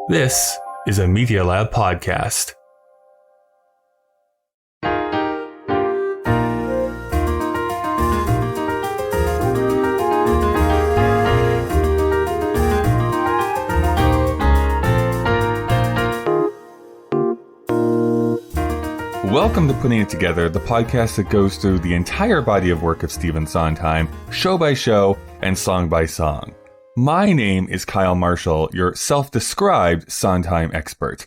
This is a Media Lab podcast. Welcome to Putting It Together, the podcast that goes through the entire body of work of Stephen Sondheim, show by show and song by song. My name is Kyle Marshall, your self-described Sondheim expert.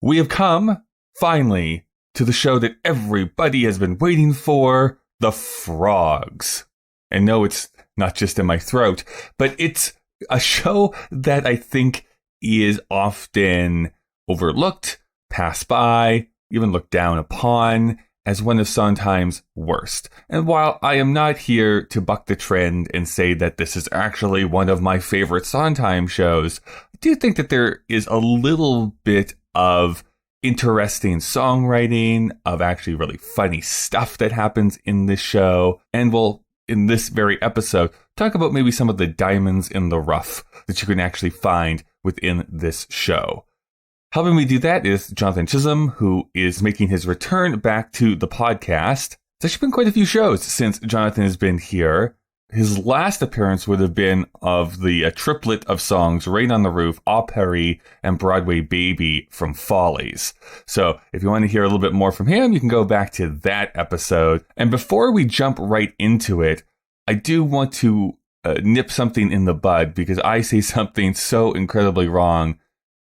We have come, finally, to the show that everybody has been waiting for, The Frogs. And no, it's not just in my throat, but it's a show that I think is often overlooked, passed by, even looked down upon as one of Sondheim's worst. And while I am not here to buck the trend and say that this is actually one of my favorite Sondheim shows, I do think that there is a little bit of interesting songwriting, of actually really funny stuff that happens in this show. And we'll, in this very episode, talk about maybe some of the diamonds in the rough that you can actually find within this show. Helping me do that is Jonathan Chisolm, who is making his return back to the podcast. There's actually been quite a few shows since Jonathan has been here. His last appearance would have been of the triplet of songs, Rain on the Roof, Au Paris, and Broadway Baby from Follies. So if you want to hear a little bit more from him, you can go back to that episode. And before we jump right into it, I do want to nip something in the bud because I say something so incredibly wrong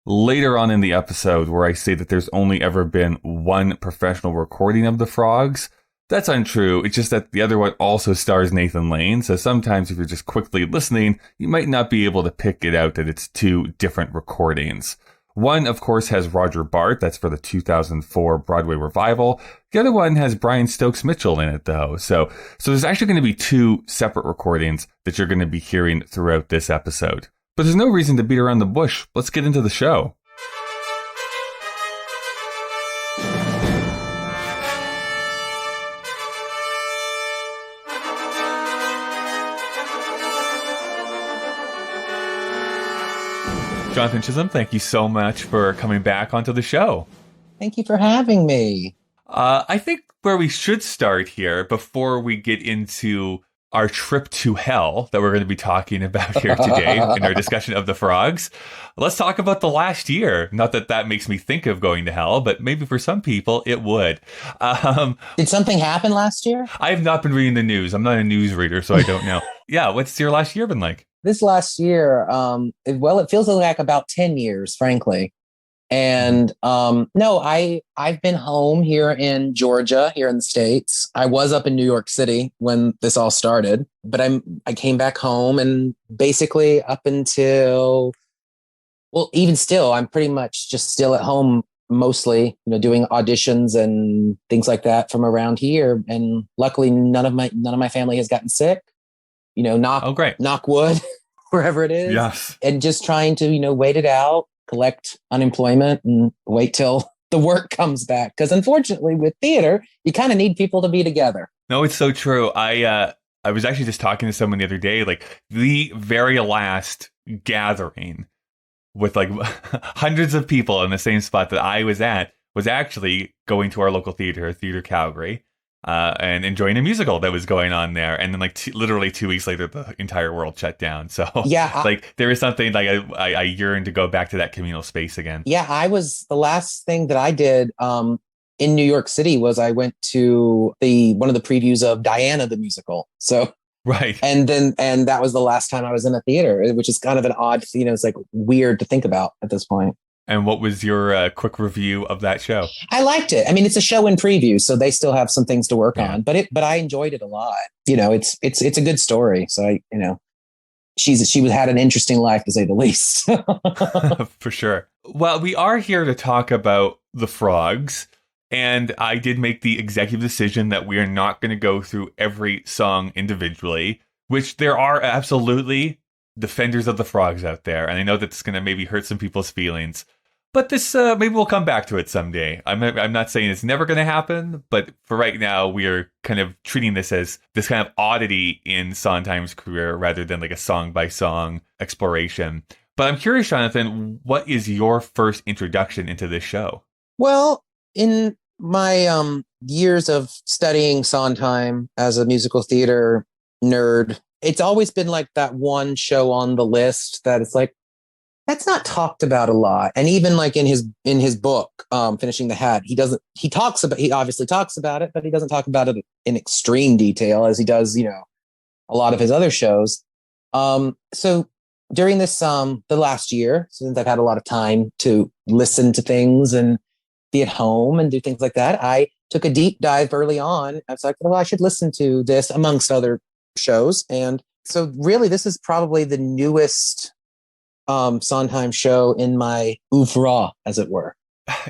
later on in the episode where I say that there's only ever been one professional recording of The Frogs. That's untrue. It's just that the other one also stars Nathan Lane. So sometimes if you're just quickly listening, you might not be able to pick it out that it's two different recordings. One, of course, has Roger Bart. That's for the 2004 Broadway revival. The other one has Brian Stokes Mitchell in it, though. So there's actually going to be two separate recordings that you're going to be hearing throughout this episode. But there's no reason to beat around the bush. Let's get into the show. Jonathan Chisolm, thank you so much for coming back onto the show. Thank you for having me. I think where we should start here, before we get into our trip to hell that we're going to be talking about here today in our discussion of The Frogs, let's talk about the last year. Not that that makes me think of going to hell, but maybe for some people it would. Did something happen last year? I have not been reading the news. I'm not a news reader, so I don't know. Yeah, what's your last year been like? This last year, it feels like about 10 years, frankly. And I've been home here in Georgia, here in the States. I was up in New York City when this all started, but I came back home, and basically up until, well, even still, I'm pretty much just still at home, mostly, doing auditions and things like that from around here. And luckily, none of my family has gotten sick. Knock wood, wherever it is. Yes. And just trying to, wait it out, collect unemployment, and wait till the work comes back. Because unfortunately, with theater, you kind of need people to be together. No, it's so true. I was actually just talking to someone the other day, like the very last gathering with like hundreds of people in the same spot that I was at was actually going to our local theater, Theater Calgary. And enjoying a musical that was going on there. And then literally 2 weeks later, the entire world shut down. So yeah, there is something like I yearn to go back to that communal space again. Yeah, the last thing that I did in New York City was I went to one of the previews of Diana the musical. So right. And that was the last time I was in a theater, which is kind of an odd, it's like weird to think about at this point. And what was your quick review of that show? I liked it. I mean, it's a show in preview, so they still have some things to work on. But I enjoyed it a lot. It's a good story. So she had an interesting life, to say the least. For sure. Well, we are here to talk about The Frogs, and I did make the executive decision that we are not going to go through every song individually, which there are absolutely defenders of The Frogs out there, and I know that's going to maybe hurt some people's feelings, but this maybe we'll come back to it someday. I'm not saying it's never going to happen, but for right now we are kind of treating this as this kind of oddity in Sondheim's career rather than like a song by song exploration. But I'm curious, Jonathan, what is your first introduction into this show? Well, in my years of studying Sondheim as a musical theater nerd, it's always been like that one show on the list that it's like that's not talked about a lot. And even like in his book, Finishing the Hat, he obviously talks about it, but he doesn't talk about it in extreme detail as he does, a lot of his other shows. So during this the last year, since I've had a lot of time to listen to things and be at home and do things like that, I took a deep dive early on. I was like, well, I should listen to this amongst other shows. And so really this is probably the newest Sondheim show in my oeuvre, as it were.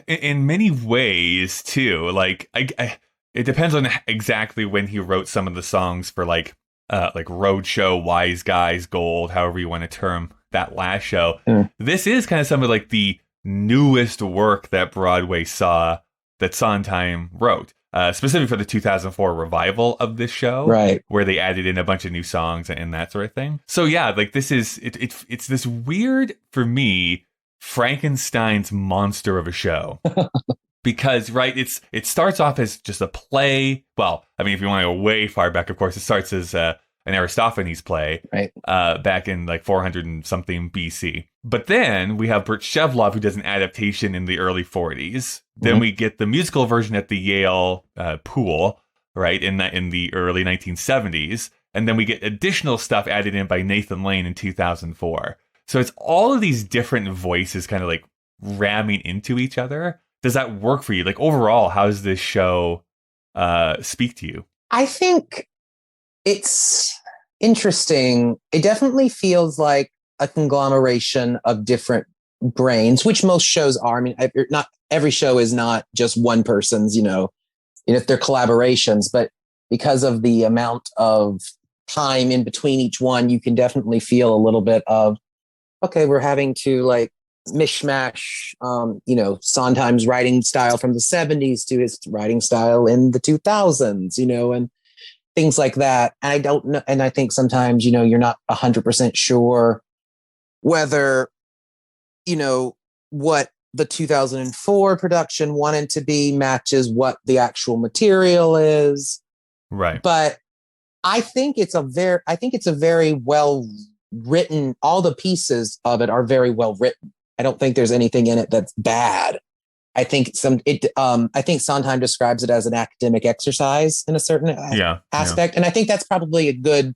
In many ways, too. Like, it depends on exactly when he wrote some of the songs for like Roadshow, Wise Guys, Gold, however you want to term that last show. This is kind of some of like the newest work that Broadway saw that Sondheim wrote. Specifically for the 2004 revival of this show, right, where they added in a bunch of new songs and that sort of thing. So yeah, like this is it's this weird, for me, Frankenstein's monster of a show. Because right, it starts off as just a play. Well, I mean, if you want to go way far back, of course, it starts as an Aristophanes play, right, back in like 400 and something BC. But then we have Bert Shevlov, who does an adaptation in the early 40s. Then we get the musical version at the Yale Pool, right, in the early 1970s. And then we get additional stuff added in by Nathan Lane in 2004. So it's all of these different voices kind of like ramming into each other. Does that work for you? Like overall, how does this show speak to you? I think it's interesting. It definitely feels like a conglomeration of different brains, which most shows are. I mean, not every show is not just one person's, if they're collaborations, but because of the amount of time in between each one, you can definitely feel a little bit of, okay, we're having to like mishmash, Sondheim's writing style from the 70s to his writing style in the 2000s, and things like that. And I don't know. And I think sometimes, you're not 100% sure whether, what the 2004 production wanted to be matches what the actual material is. Right. But I think it's a very well written. All the pieces of it are very well written. I don't think there's anything in it that's bad. I think I think Sondheim describes it as an academic exercise in a certain aspect. And I think that's probably a good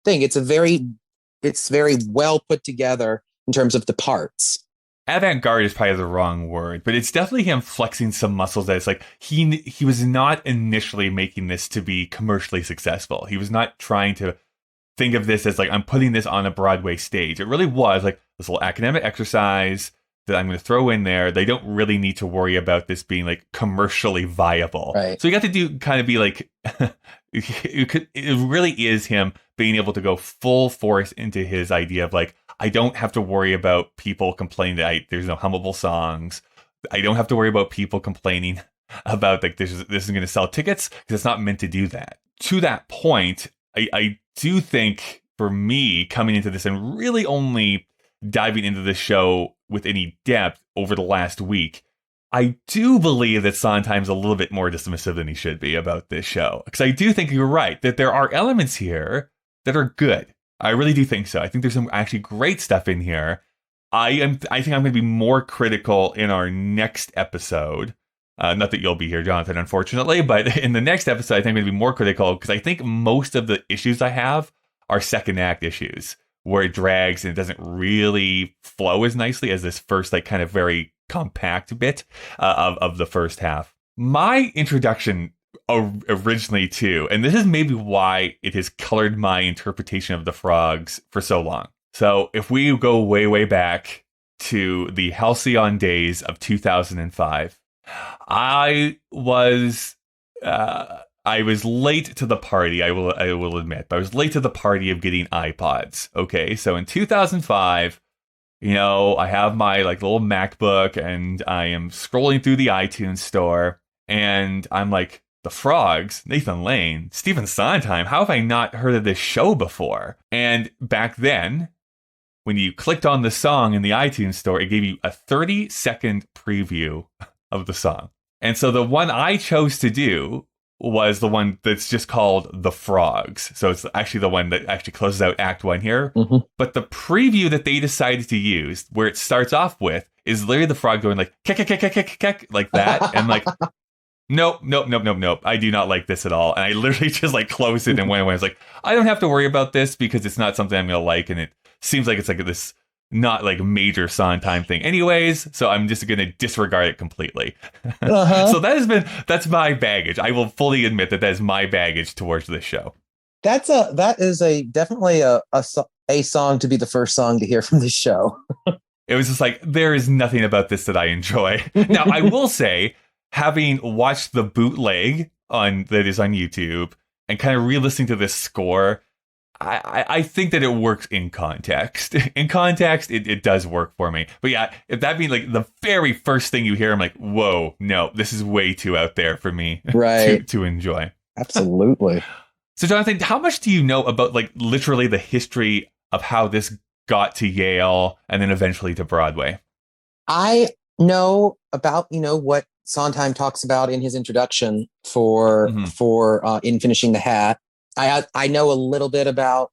thing. It's very well put together in terms of the parts. Avant-garde is probably the wrong word, but it's definitely him flexing some muscles that it's like he was not initially making this to be commercially successful. He was not trying to think of this as like, I'm putting this on a Broadway stage. It really was like this little academic exercise that I'm going to throw in there. They don't really need to worry about this being like commercially viable. Right. So you got to kind of be like, it really is him being able to go full force into his idea of like, I don't have to worry about people complaining that there's no hummable songs. I don't have to worry about people complaining about like this is going to sell tickets because it's not meant to do that. To that point, I do think for me coming into this and really only diving into this show with any depth over the last week, I do believe that Sondheim's a little bit more dismissive than he should be about this show. Because I do think you're right that there are elements here that are good. I really do think so. I think there's some actually great stuff in here. I think I'm going to be more critical in our next episode. Not that you'll be here, Jonathan, unfortunately, but in the next episode, I think I'm going to be more critical because I think most of the issues I have are second act issues where it drags and it doesn't really flow as nicely as this first, like, kind of very compact bit of the first half. My introduction originally too, and this is maybe why it has colored my interpretation of the Frogs for so long. So if we go way back to the Halcyon days of 2005, I was late to the party. I will admit, but I was late to the party of getting iPods. Okay, so in 2005, I have my like little MacBook, and I am scrolling through the iTunes store, and I'm like, the Frogs, Nathan Lane, Stephen Sondheim. How have I not heard of this show before? And back then, when you clicked on the song in the iTunes store, it gave you a 30-second preview of the song. And so the one I chose to do was the one that's just called The Frogs. So it's actually the one that actually closes out Act 1 here. Mm-hmm. But the preview that they decided to use, where it starts off with, is literally the frog going like, kek, kek, kek, kek, kek, like that. And like, nope. I do not like this at all. And I literally just like closed it and went away. I was like, I don't have to worry about this because it's not something I'm going to like. And it seems like it's like this not like major Sondheim thing anyways, so I'm just going to disregard it completely. So that's my baggage. I will fully admit that is my baggage towards this show. That is definitely a song to be the first song to hear from this show. It was just like, there is nothing about this that I enjoy. Now, I will say, having watched the bootleg that is on YouTube and kind of re-listening to this score, I think that it works in context. In context, it does work for me. But yeah, if that being like the very first thing you hear, I'm like, whoa, no, this is way too out there for me to enjoy. Absolutely. So Jonathan, how much do you know about like literally the history of how this got to Yale and then eventually to Broadway? I know about, what Sondheim talks about in his introduction for In Finishing the Hat. I know a little bit about,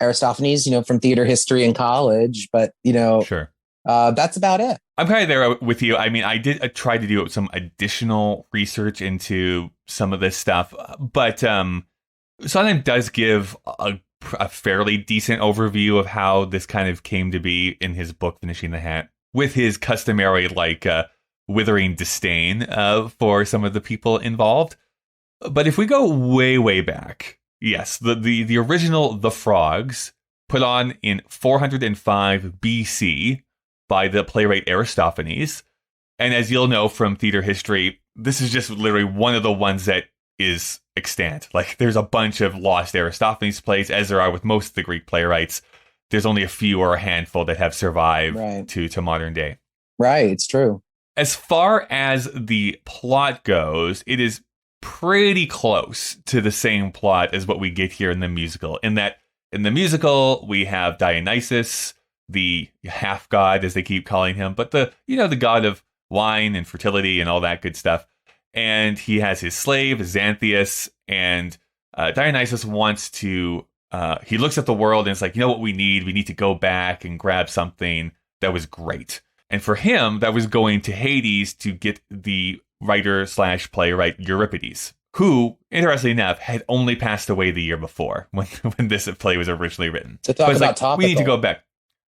Aristophanes, from theater history in college, but, sure. That's about it. I'm kind of there with you. I mean, I did try to do some additional research into some of this stuff, but Sondheim does give a fairly decent overview of how this kind of came to be in his book, Finishing the Hat, with his customary, withering disdain for some of the people involved. But if we go way, way back, yes, the original The Frogs, put on in 405 BC by the playwright Aristophanes. And as you'll know from theater history, this is just literally one of the ones that is extant. Like, there's a bunch of lost Aristophanes plays, as there are with most of the Greek playwrights. There's only a few or a handful that have survived to modern day. Right, it's true. As far as the plot goes, it is pretty close to the same plot as what we get here in the musical. In that, in the musical, we have Dionysus, the half god, as they keep calling him, but the god of wine and fertility and all that good stuff. And he has his slave, Xanthias, and Dionysus wants to, he looks at the world and it's like, what we need to go back and grab something that was great. And for him, that was going to Hades to get the writer/playwright Euripides, who, interestingly enough, had only passed away the year before when this play was originally written. To talk about topical. We need to go back.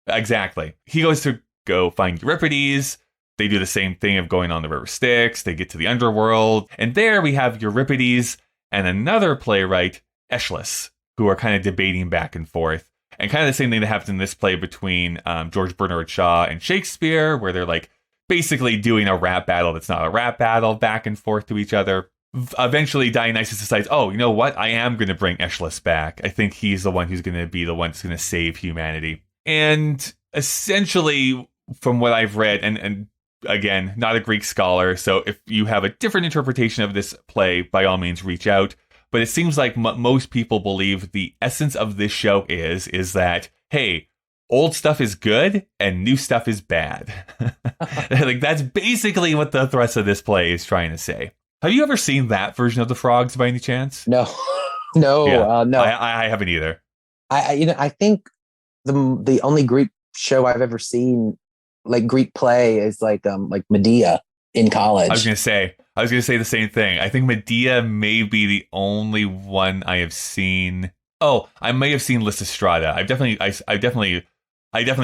Exactly. He goes to go find Euripides. They do the same thing of going on the river Styx. They get to the underworld. And there we have Euripides and another playwright, Aeschylus, who are kind of debating back and forth. And kind of the same thing that happens in this play between George Bernard Shaw and Shakespeare, where they're like basically doing a rap battle that's not a rap battle back and forth to each other. Eventually, Dionysus decides, oh, you know what? I am going to bring Aeschylus back. I think he's the one who's going to be the one that's going to save humanity. And essentially, from what I've read, and again, not a Greek scholar, so if you have a different interpretation of this play, by all means, reach out. But it seems like most people believe the essence of this show is that, hey, old stuff is good and new stuff is bad. Like, that's basically what the thrust of this play is trying to say. Have you ever seen that version of The Frogs by any chance? No, no. I haven't either. I think the only Greek show I've ever seen, like Greek play, is like Medea in college. I was gonna say the same thing. I think Medea may be the only one I have seen. Oh, I may have seen Lysistrata. I definitely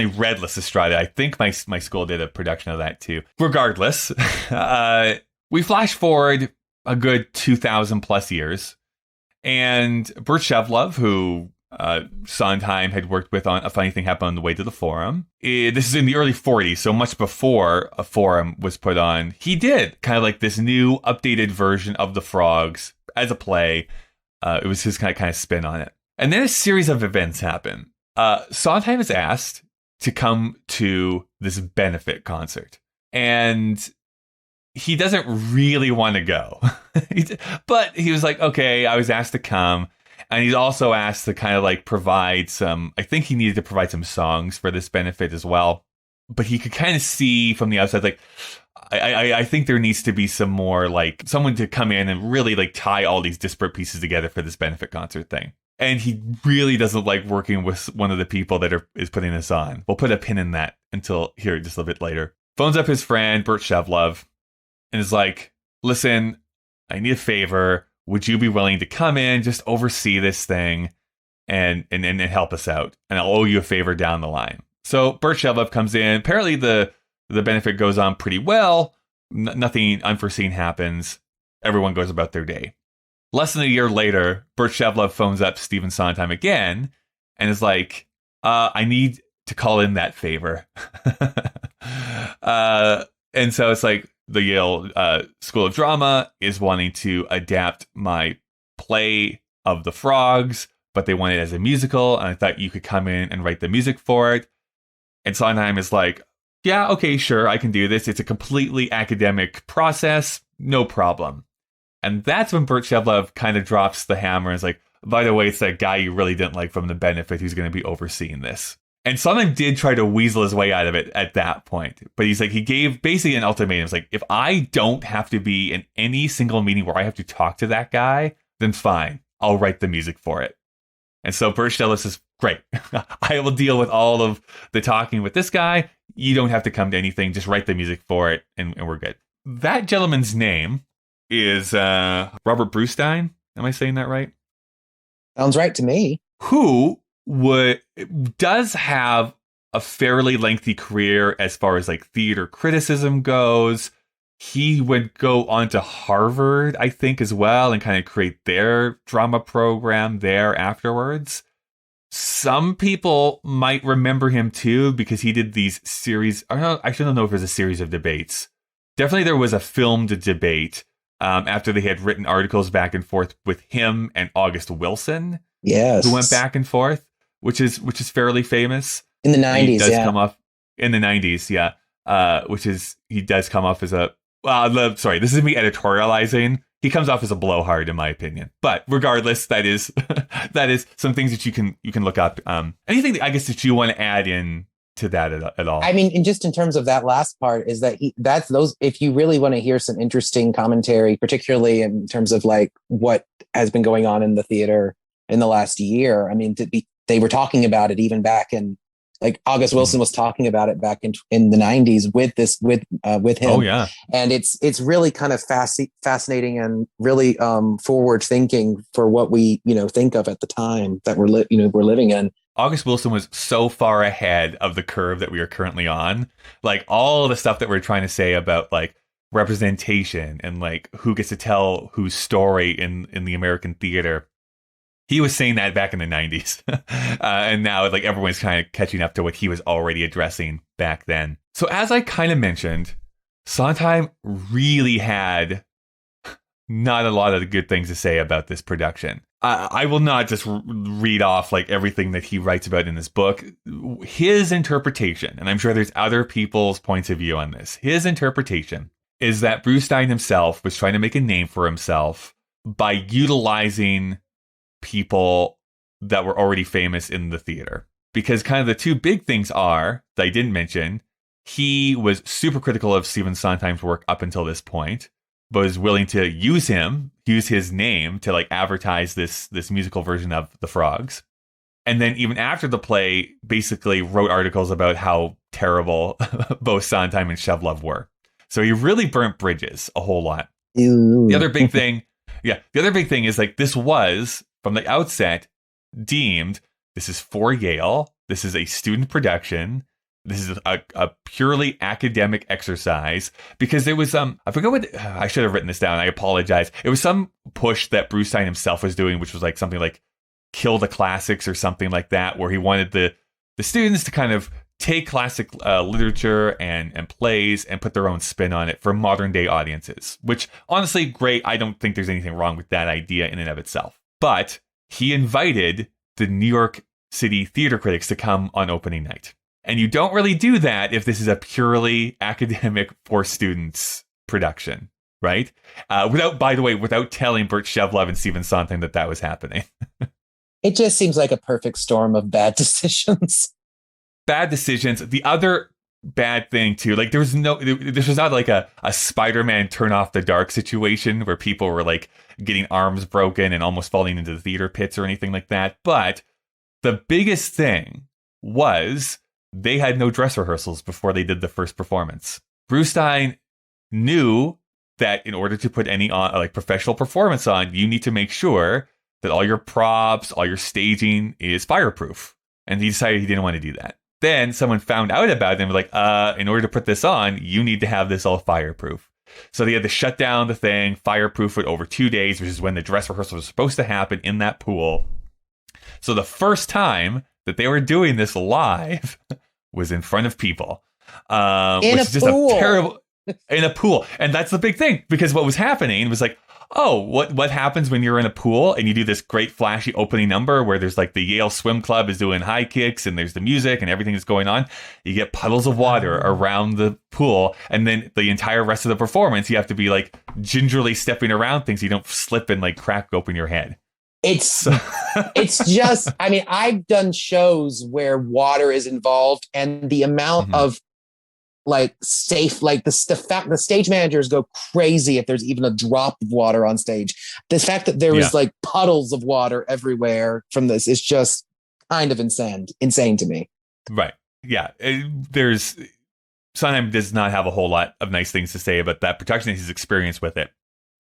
read Lysistrata. I think my school did a production of that too. Regardless, we flash forward a good 2,000 plus years, and Bert Shevlov, who Sondheim had worked with on A Funny Thing Happened on the Way to the Forum. This is in the early 40s, so much before a forum was put on. He did kind of like this new updated version of The Frogs as a play. It was his kind of spin on it. And then a series of events happen. Sondheim is asked to come to this benefit concert. And he doesn't really want to go. But he was like, okay, I was asked to come. And he's also asked to kind of like provide some, I think he needed to provide some songs for this benefit as well. But he could kind of see from the outside, like, I think there needs to be some more, like, someone to come in and really like tie all these disparate pieces together for this benefit concert thing. And he really doesn't like working with one of the people that is putting this on. We'll put a pin in that until here just a little bit later. Phones up his friend, Burt Shevlov, and is like, listen, I need a favor. Would you be willing to come in, just oversee this thing and help us out? And I'll owe you a favor down the line. So Burt Shevlov comes in. Apparently the benefit goes on pretty well. Nothing unforeseen happens. Everyone goes about their day. Less than a year later, Burt Shevlov phones up Stephen Sondheim again and is like, I need to call in that favor. And so it's like the Yale School of Drama is wanting to adapt my play of The Frogs, but they want it as a musical. And I thought you could come in and write the music for it. And Sondheim is like, yeah, okay, sure, I can do this. It's a completely academic process. No problem. And that's when Burt Shevlov kind of drops the hammer and is like, by the way, it's that guy you really didn't like from the benefit who's going to be overseeing this. And Sondheim did try to weasel his way out of it at that point. But he's like, he gave basically an ultimatum. It's like, if I don't have to be in any single meeting where I have to talk to that guy, then fine, I'll write the music for it. And so Burt Shevlov says, great, I will deal with all of the talking with this guy. You don't have to come to anything. Just write the music for it, and we're good. That gentleman's name is Robert Brewstein. Am I saying that right? Sounds right to me. Who does have a fairly lengthy career as far as like theater criticism goes. He would go on to Harvard, I think, as well, and kind of create their drama program there afterwards. Some people might remember him too because he did these series. I don't know if it was a series of debates. Definitely there was a filmed debate after they had written articles back and forth with him and August Wilson. Yes. Who went back and forth, which is fairly famous. In the 90s, he does come off in the 90s, yeah. He does come off as a sorry, this is me editorializing. He comes off as a blowhard, in my opinion. But regardless, that is some things that you can look up. Anything I guess that you want to add in to that at all? I mean, and just in terms of that last part, is that that's those. If you really want to hear some interesting commentary, particularly in terms of like what has been going on in the theater in the last year, I mean, they were talking about it even back in. Like August Wilson was talking about it back in the 90s with him. Oh yeah, and it's really kind of fascinating and really forward thinking for what we think of at the time that we're living in. August Wilson was so far ahead of the curve that we are currently on. Like all the stuff that we're trying to say about like representation and like who gets to tell whose story in the American theater. He was saying that back in the 90s. And now like everyone's kind of catching up to what he was already addressing back then. So as I kind of mentioned, Sondheim really had not a lot of the good things to say about this production. I will not just read off like everything that he writes about in this book. His interpretation, and I'm sure there's other people's points of view on this, his interpretation is that Brewstein himself was trying to make a name for himself by utilizing people that were already famous in the theater. Because kind of the two big things are, that I didn't mention, he was super critical of Stephen Sondheim's work up until this point, but was willing to use his name to like advertise this musical version of The Frogs. And then even after the play, basically wrote articles about how terrible both Sondheim and Shevlov were. So he really burnt bridges a whole lot. Ew. The other big thing is like this was from the outset deemed this is for Yale. This is a student production. This is a purely academic exercise because there was I forget what I should have written this down. I apologize. It was some push that Brewstein himself was doing, which was like something like kill the classics or something like that, where he wanted the students to kind of take classic literature and plays and put their own spin on it for modern day audiences, which honestly, great. I don't think there's anything wrong with that idea in and of itself. But he invited the New York City theater critics to come on opening night. And you don't really do that if this is a purely academic for students production, right? Without telling Burt Shevlov and Stephen Sondheim that was happening. It just seems like a perfect storm of bad decisions. Bad decisions. The other bad thing too, like this was not like a Spider-Man turn off the dark situation where people were like getting arms broken and almost falling into the theater pits or anything like that. But the biggest thing was they had no dress rehearsals before they did the first performance. Brewstein knew that in order to put any on like professional performance on, you need to make sure that all your props, all your staging is fireproof. And he decided he didn't want to do that. Then someone found out about it and was like, in order to put this on, you need to have this all fireproof. So they had to shut down the thing, fireproof it over 2 days, which is when the dress rehearsal was supposed to happen in that pool. So the first time that they were doing this live was in front of people. In which is just pool. a terrible... In a pool. And that's the big thing, because what was happening was like, oh, what happens when you're in a pool and you do this great flashy opening number where there's like the Yale Swim Club is doing high kicks and there's the music and everything that's going on. You get puddles of water around the pool, and then the entire rest of the performance you have to be like gingerly stepping around things so you don't slip and like crack open your head. It's just, I mean, I've done shows where water is involved, and the amount of like safe, like the stage managers go crazy if there's even a drop of water on stage. The fact that there was like puddles of water everywhere from this is just kind of insane to me. Right. Yeah. Sondheim does not have a whole lot of nice things to say about that production and his experience with it.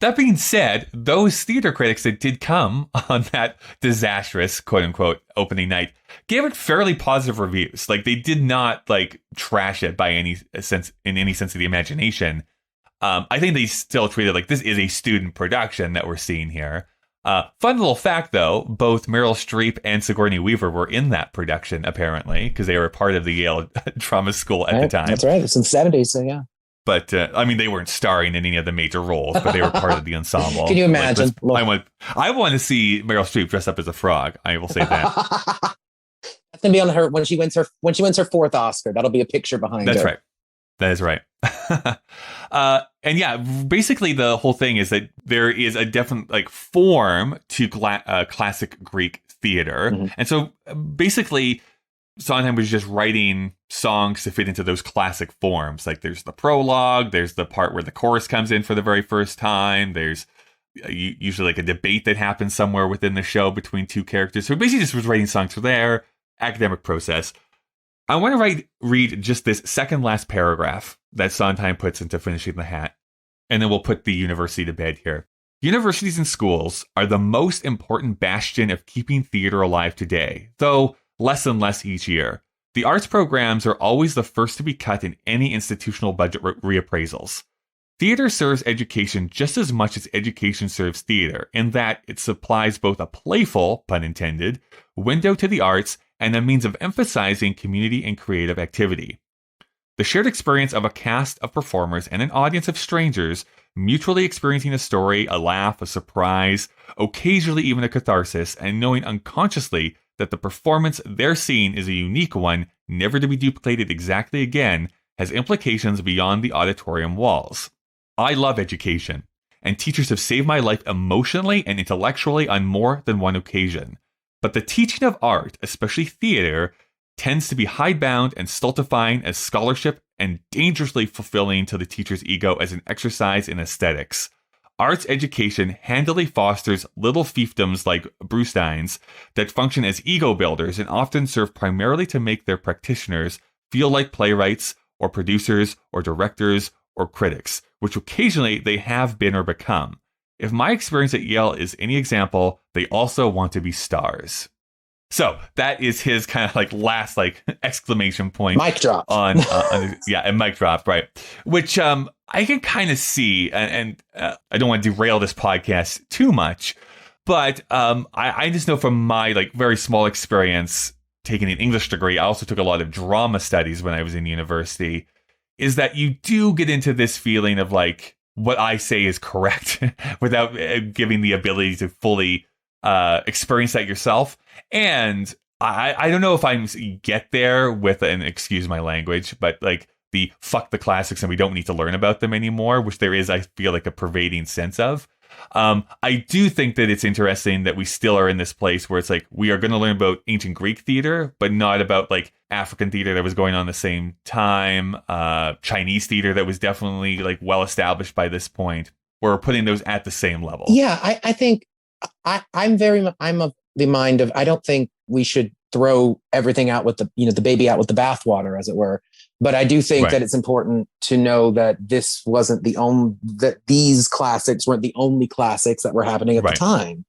That being said, those theater critics that did come on that disastrous, quote unquote, opening night gave it fairly positive reviews. Like, they did not like trash it by any sense of the imagination. I think they still treated like this is a student production that we're seeing here. Fun little fact, though, both Meryl Streep and Sigourney Weaver were in that production, apparently, because they were part of the Yale Drama School at the time. That's right. It's in the 70s, so yeah. But, I mean, they weren't starring in any of the major roles, but they were part of the ensemble. Can you imagine? Like, I want to see Meryl Streep dress up as a frog. I will say that. That's going to be on her when she wins her fourth Oscar. That'll be a picture behind her. That's right. That is right. And yeah, basically the whole thing is that there is a definite like form to classic Greek theater. Mm-hmm. And so basically Sondheim was just writing songs to fit into those classic forms. Like there's the prologue, there's the part where the chorus comes in for the very first time. There's usually like a debate that happens somewhere within the show between two characters. So basically just was writing songs for their academic process. I want to read just this second last paragraph that Sondheim puts into Finishing the Hat, and then we'll put the university to bed here. Universities and schools are the most important bastion of keeping theater alive today, though less and less each year. The arts programs are always the first to be cut in any institutional budget reappraisals. Theater serves education just as much as education serves theater, in that it supplies both a playful, pun intended, window to the arts and a means of emphasizing community and creative activity. The shared experience of a cast of performers and an audience of strangers mutually experiencing a story, a laugh, a surprise, occasionally even a catharsis, and knowing unconsciously that the performance they're seeing is a unique one, never to be duplicated exactly again, has implications beyond the auditorium walls. I love education, and teachers have saved my life emotionally and intellectually on more than one occasion. But the teaching of art, especially theater, tends to be hidebound and stultifying as scholarship and dangerously fulfilling to the teacher's ego as an exercise in aesthetics. Arts education handily fosters little fiefdoms like Brewstein's that function as ego builders and often serve primarily to make their practitioners feel like playwrights or producers or directors or critics, which occasionally they have been or become. If my experience at Yale is any example, they also want to be stars. So that is his kind of like last like exclamation point. Mic drop. On a mic drop, right? Which I can kind of see, and I don't want to derail this podcast too much, but I just know from my like very small experience taking an English degree, I also took a lot of drama studies when I was in university, is that you do get into this feeling of like, what I say is correct without giving the ability to fully experience that yourself. And I don't know if I get there with, and excuse my language, but like the fuck the classics and we don't need to learn about them anymore, which there is, I feel like, a pervading sense of. I do think that it's interesting that we still are in this place where it's like we are going to learn about ancient Greek theater, but not about like African theater that was going on the same time, Chinese theater that was definitely like well established by this point. We're putting those at the same level. Yeah, I think I'm of the mind of I don't think we should throw everything out with the baby out with the bathwater, as it were. But I do think that it's important to know that this wasn't that these classics weren't the only classics that were happening at the time.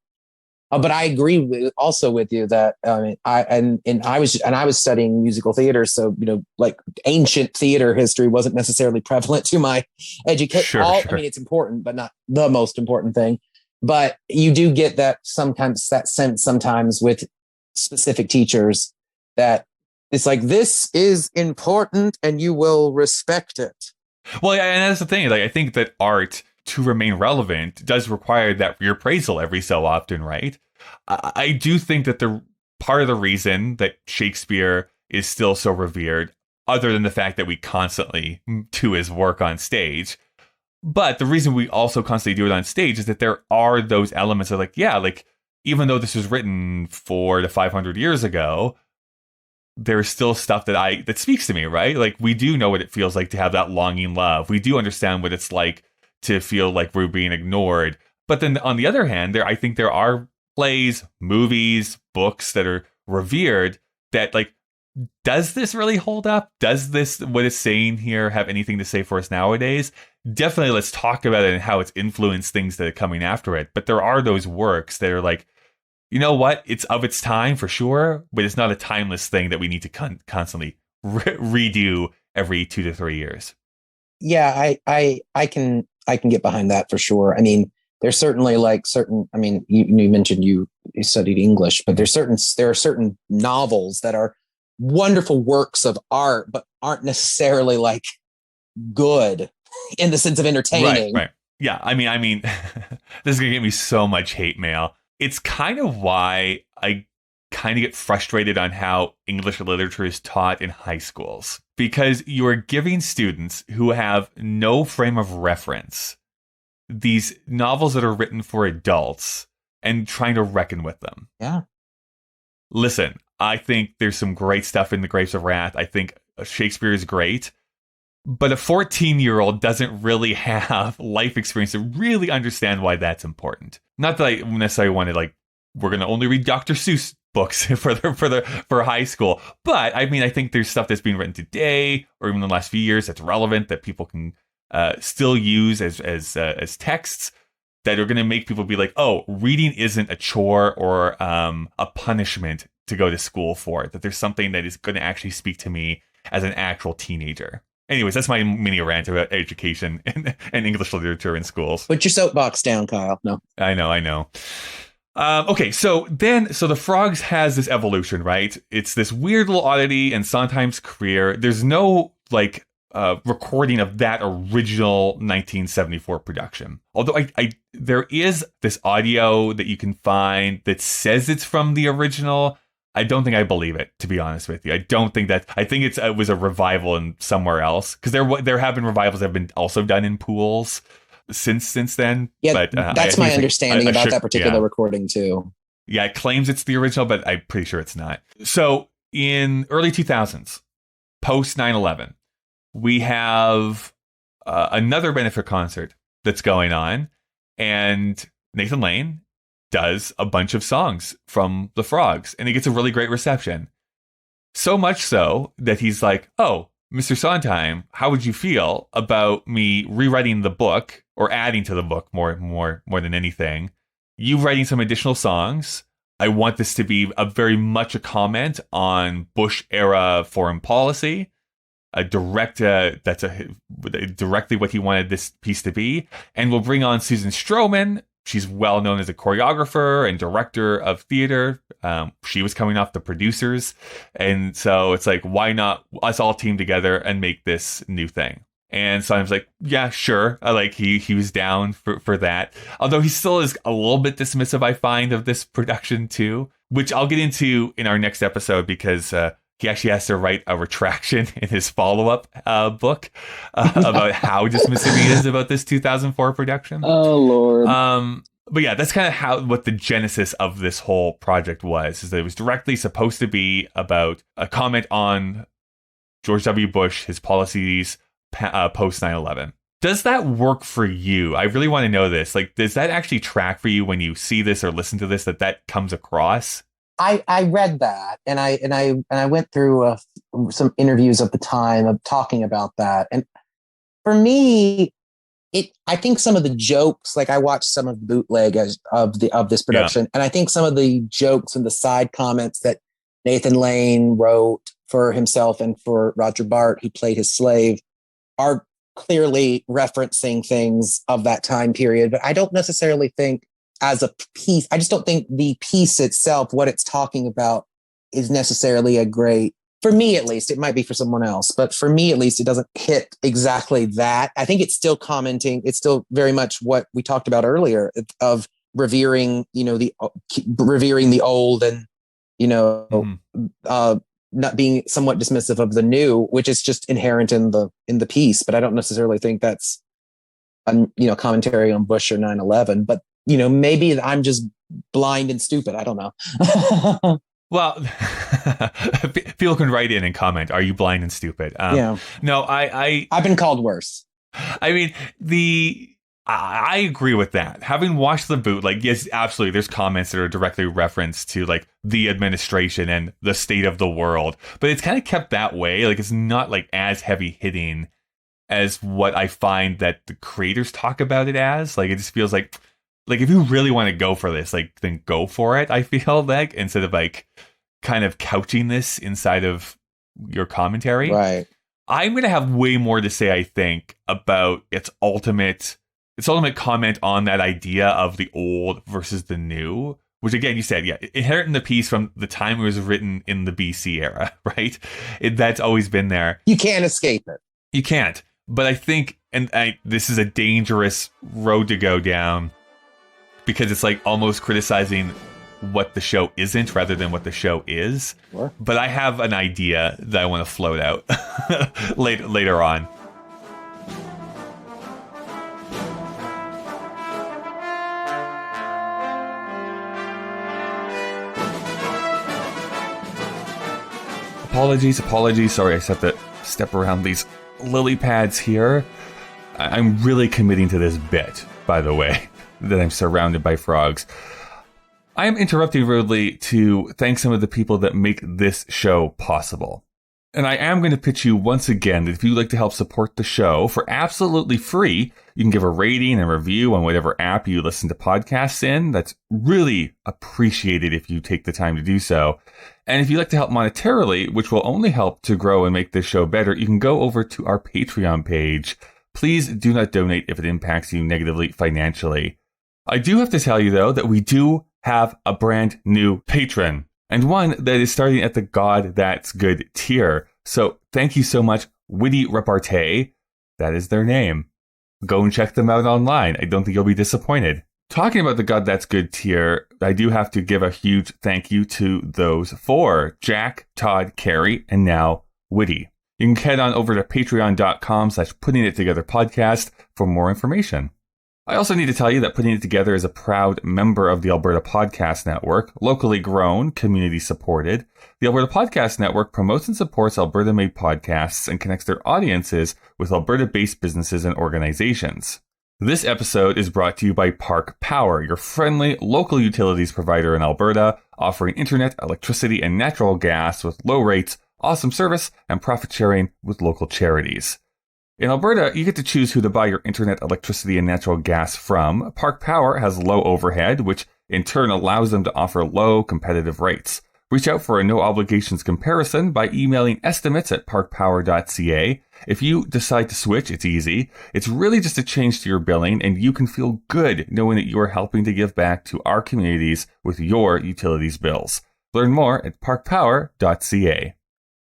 But I agree also with you that I was studying musical theater, so like ancient theater history wasn't necessarily prevalent to my education. Sure. I mean, it's important, but not the most important thing. But you do get that sense sometimes with specific teachers that it's like, this is important and you will respect it. Well, yeah, and that's the thing. Like, I think that art, to remain relevant, does require that reappraisal every so often, right? I do think that the part of the reason that Shakespeare is still so revered, other than the fact that we constantly do his work on stage, but the reason we also constantly do it on stage is that there are those elements of like, yeah, like, even though this was written 400 to 500 years ago, there's still stuff that speaks to me, right? Like, we do know what it feels like to have that longing love. We do understand what it's like to feel like we're being ignored. But then on the other hand, I think there are plays, movies, books that are revered that, like, does this really hold up? Does this, what it's saying here, have anything to say for us nowadays? Definitely, let's talk about it and how it's influenced things that are coming after it. But there are those works that are like, you know what? It's of its time for sure, but it's not a timeless thing that we need to constantly redo every 2 to 3 years. Yeah, I can get behind that for sure. I mean, there's certainly I mean, you mentioned you studied English, but there are certain novels that are wonderful works of art, but aren't necessarily like good in the sense of entertaining. Right. Yeah. I mean, this is going to get me so much hate mail. It's kind of why I kind of get frustrated on how English literature is taught in high schools, because you are giving students who have no frame of reference these novels that are written for adults and trying to reckon with them. Yeah. Listen, I think there's some great stuff in The Grapes of Wrath. I think Shakespeare is great, but a 14-year-old doesn't really have life experience to really understand why that's important. Not that I necessarily want to, like, we're going to only read Dr. Seuss books for high school. But I mean, I think there's stuff that's being written today or even in the last few years that's relevant that people can still use as texts that are going to make people be like, oh, reading isn't a chore or a punishment to go to school for. That there's something that is going to actually speak to me as an actual teenager. Anyways, that's my mini rant about education and English literature in schools. Put your soapbox down, Kyle. No. I know. Okay, so the Frogs has this evolution, right? It's this weird little oddity in Sondheim's career. There's no, like, recording of that original 1974 production. Although there is this audio that you can find that says it's from the original. I don't think I believe it, to be honest with you. I don't think that. I think it was a revival in somewhere else, because there have been revivals that have been also done in pools since then. Yeah, but that's my understanding about that particular recording too. Yeah, it claims it's the original, but I'm pretty sure it's not. So in early 2000s, post 9/11, we have another benefit concert that's going on, and Nathan Lane does a bunch of songs from the Frogs, and he gets a really great reception. So much so that he's like, oh, Mr. Sondheim, how would you feel about me rewriting the book, or adding to the book more than anything? You writing some additional songs. I want this to be very much a comment on Bush era foreign policy. That's directly what he wanted this piece to be. And we'll bring on Susan Stroman. She's well known as a choreographer and director of theater. She was coming off The Producers. And so it's like, why not us all team together and make this new thing? And so I was like, yeah, sure. He was down for that. Although he still is a little bit dismissive, I find, of this production too, which I'll get into in our next episode, because he actually has to write a retraction in his follow-up book about how dismissive he is about this 2004 production. Oh, Lord. But yeah, that's kind of what the genesis of this whole project was, is that it was directly supposed to be about a comment on George W. Bush, his policies post 9/11. Does that work for you? I really want to know this. Like, does that actually track for you when you see this or listen to this, that comes across? I read that, and I went through some interviews at the time of talking about that. And for me, I think some of the jokes, like I watched some of the bootleg of this production, and I think some of the jokes and the side comments that Nathan Lane wrote for himself and for Roger Bart, who played his slave, are clearly referencing things of that time period. But I don't necessarily think as a piece, I just don't think the piece itself, what it's talking about, is necessarily a great, for me at least. It might be for someone else, but for me at least, it doesn't hit exactly that. I think it's still commenting. It's still very much what we talked about earlier of revering, revering the old, and, not being somewhat dismissive of the new, which is just inherent in the piece. But I don't necessarily think that's a commentary on Bush or 9/11. But maybe I'm just blind and stupid. I don't know. Well, people can write in and comment, "Are you blind and stupid?" Yeah. No, I've been called worse. I mean, I agree with that. Having watched the bootleg, yes, absolutely. There's comments that are directly referenced to like the administration and the state of the world, but it's kind of kept that way. Like, it's not like as heavy hitting as what I find that the creators talk about it as. Like, it just feels like if you really want to go for this, like, then go for it. I feel like, instead of like kind of couching this inside of your commentary. Right. I'm going to have way more to say, I think, about its ultimate comment on that idea of the old versus the new, which, again, you said, inherent in the piece from the time it was written in the BC era, right? That's always been there. You can't escape it. You can't. But I think, this is a dangerous road to go down, because it's like almost criticizing what the show isn't rather than what the show is. Sure. But I have an idea that I want to float out later on. Apologies. Sorry, I just have to step around these lily pads here. I'm really committing to this bit, by the way, that I'm surrounded by frogs. I am interrupting rudely to thank some of the people that make this show possible. And I am going to pitch you once again that if you'd like to help support the show for absolutely free, you can give a rating and review on whatever app you listen to podcasts in. That's really appreciated if you take the time to do so. And if you'd like to help monetarily, which will only help to grow and make this show better, you can go over to our Patreon page. Please do not donate if it impacts you negatively financially. I do have to tell you, though, that we do have a brand new patron, and one that is starting at the God That's Good tier. So thank you so much, Witty Repartee. That is their name. Go and check them out online. I don't think you'll be disappointed. Talking about the God That's Good tier, I do have to give a huge thank you to those four: Jack, Todd, Carrie, and now Witty. You can head on over to patreon.com/puttingittogetherpodcast for more information. I also need to tell you that Putting It Together is a proud member of the Alberta Podcast Network, locally grown, community supported. The Alberta Podcast Network promotes and supports Alberta-made podcasts and connects their audiences with Alberta-based businesses and organizations. This episode is brought to you by Park Power, your friendly local utilities provider in Alberta, offering internet, electricity, and natural gas with low rates, awesome service, and profit sharing with local charities. In Alberta, you get to choose who to buy your internet, electricity, and natural gas from. Park Power has low overhead, which in turn allows them to offer low, competitive rates. Reach out for a no-obligations comparison by emailing estimates@parkpower.ca. If you decide to switch, it's easy. It's really just a change to your billing, and you can feel good knowing that you are helping to give back to our communities with your utilities bills. Learn more at parkpower.ca.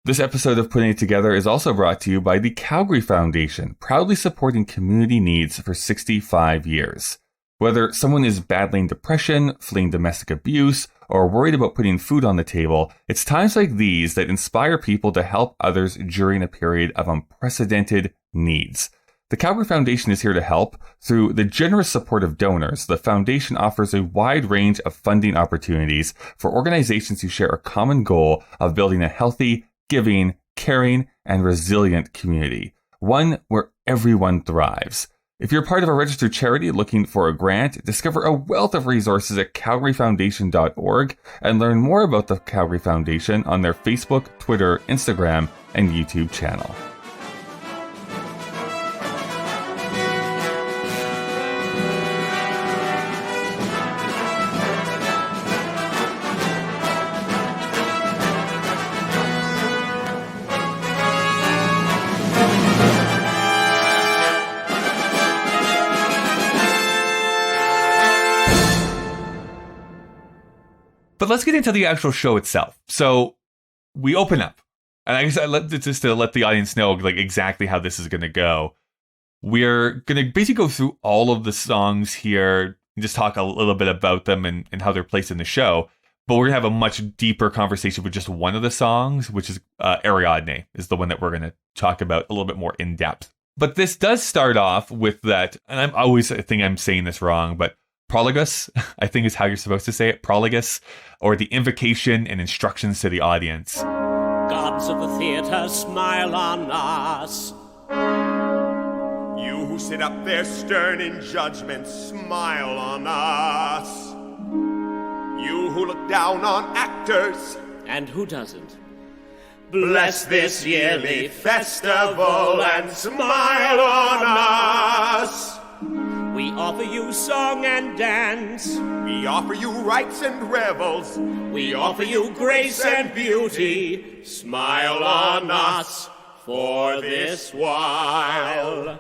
This episode of Putting It Together is also brought to you by the Calgary Foundation, proudly supporting community needs for 65 years. Whether someone is battling depression, fleeing domestic abuse, or worried about putting food on the table, it's times like these that inspire people to help others during a period of unprecedented needs. The Calgary Foundation is here to help. Through the generous support of donors, the foundation offers a wide range of funding opportunities for organizations who share a common goal of building a healthy, giving, caring, and resilient community. One where everyone thrives. If you're part of a registered charity looking for a grant, discover a wealth of resources at calgaryfoundation.org and learn more about the Calgary Foundation on their Facebook, Twitter, Instagram, and YouTube channel. But let's get into the actual show itself. So we open up, and I guess just to let the audience know like exactly how this is going to go. We're going to basically go through all of the songs here and just talk a little bit about them and how they're placed in the show. But we're going to have a much deeper conversation with just one of the songs, which is Ariadne, is the one that we're going to talk about a little bit more in depth. But this does start off with that, and I think I'm saying this wrong, but prologus, I think is how you're supposed to say it, prologus, or the invocation and instructions to the audience. Gods of the theater, smile on us. You who sit up there stern in judgment, smile on us. You who look down on actors, And who doesn't? bless this yearly festival and smile on us. We offer you song and dance. We offer you rites and revels. We offer you grace and beauty. Smile on us for this while.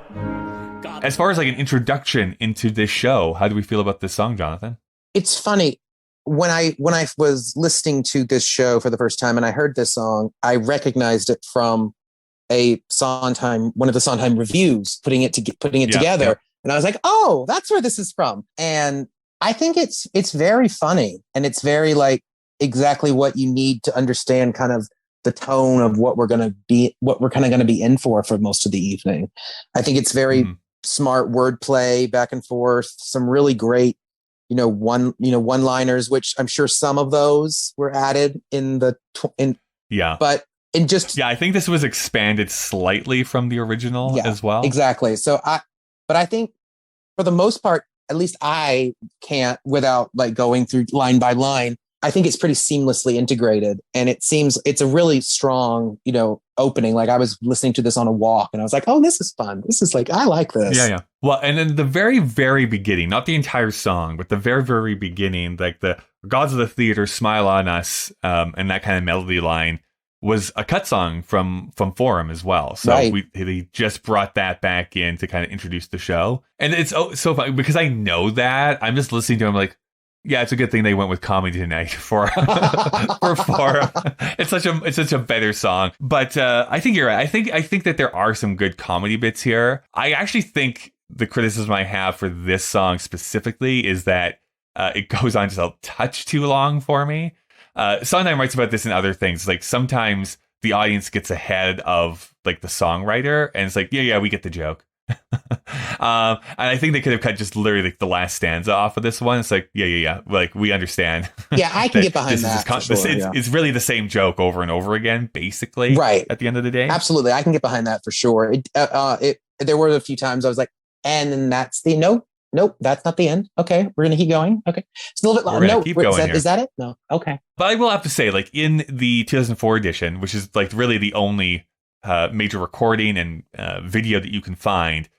God. As far as like an introduction into this show, how do we feel about this song, Jonathan? It's funny. When I was listening to this show for the first time and I heard this song, I recognized it from one of the Sondheim reviews, putting it together. Yeah. And I was like, oh, that's where this is from. And I think it's very funny. And it's very like exactly what you need to understand kind of the tone of what we're kind of going to be in for most of the evening. I think it's very smart wordplay back and forth. Some really great, one-liners, which I'm sure some of those were added I think this was expanded slightly from the original as well. Exactly. But I think for the most part, at least I can't without like going through line by line. I think it's pretty seamlessly integrated, and it's a really strong, opening. Like I was listening to this on a walk and I was like, oh, this is fun. This is like, I like this. Yeah. Well, and then the very, very beginning, not the entire song, but the very, very beginning, like the gods of the theater smile on us, and that kind of melody line was a cut song from Forum as well. So they just brought that back in to kind of introduce the show. And it's so funny because I know that. I'm just listening to them like, yeah, it's a good thing they went with Comedy Tonight for Forum. It's such a better song. But I think you're right. I think that there are some good comedy bits here. I actually think the criticism I have for this song specifically is that it goes on just a touch too long for me. Sondheim writes about this in other things. Like sometimes the audience gets ahead of like the songwriter, and it's like, yeah, we get the joke. And I think they could have cut just literally like the last stanza off of this one. It's like, yeah, like we understand. Yeah, I can get behind that. It's really the same joke over and over again, basically. Right. At the end of the day, absolutely, I can get behind that for sure. There were a few times I was like, and then that's the Nope, that's not the end. Okay, we're going to keep going. Okay. It's a little bit long. No, is that it? No. Okay. But I will have to say, like, in the 2004 edition, which is, like, really the only major recording and video that you can find,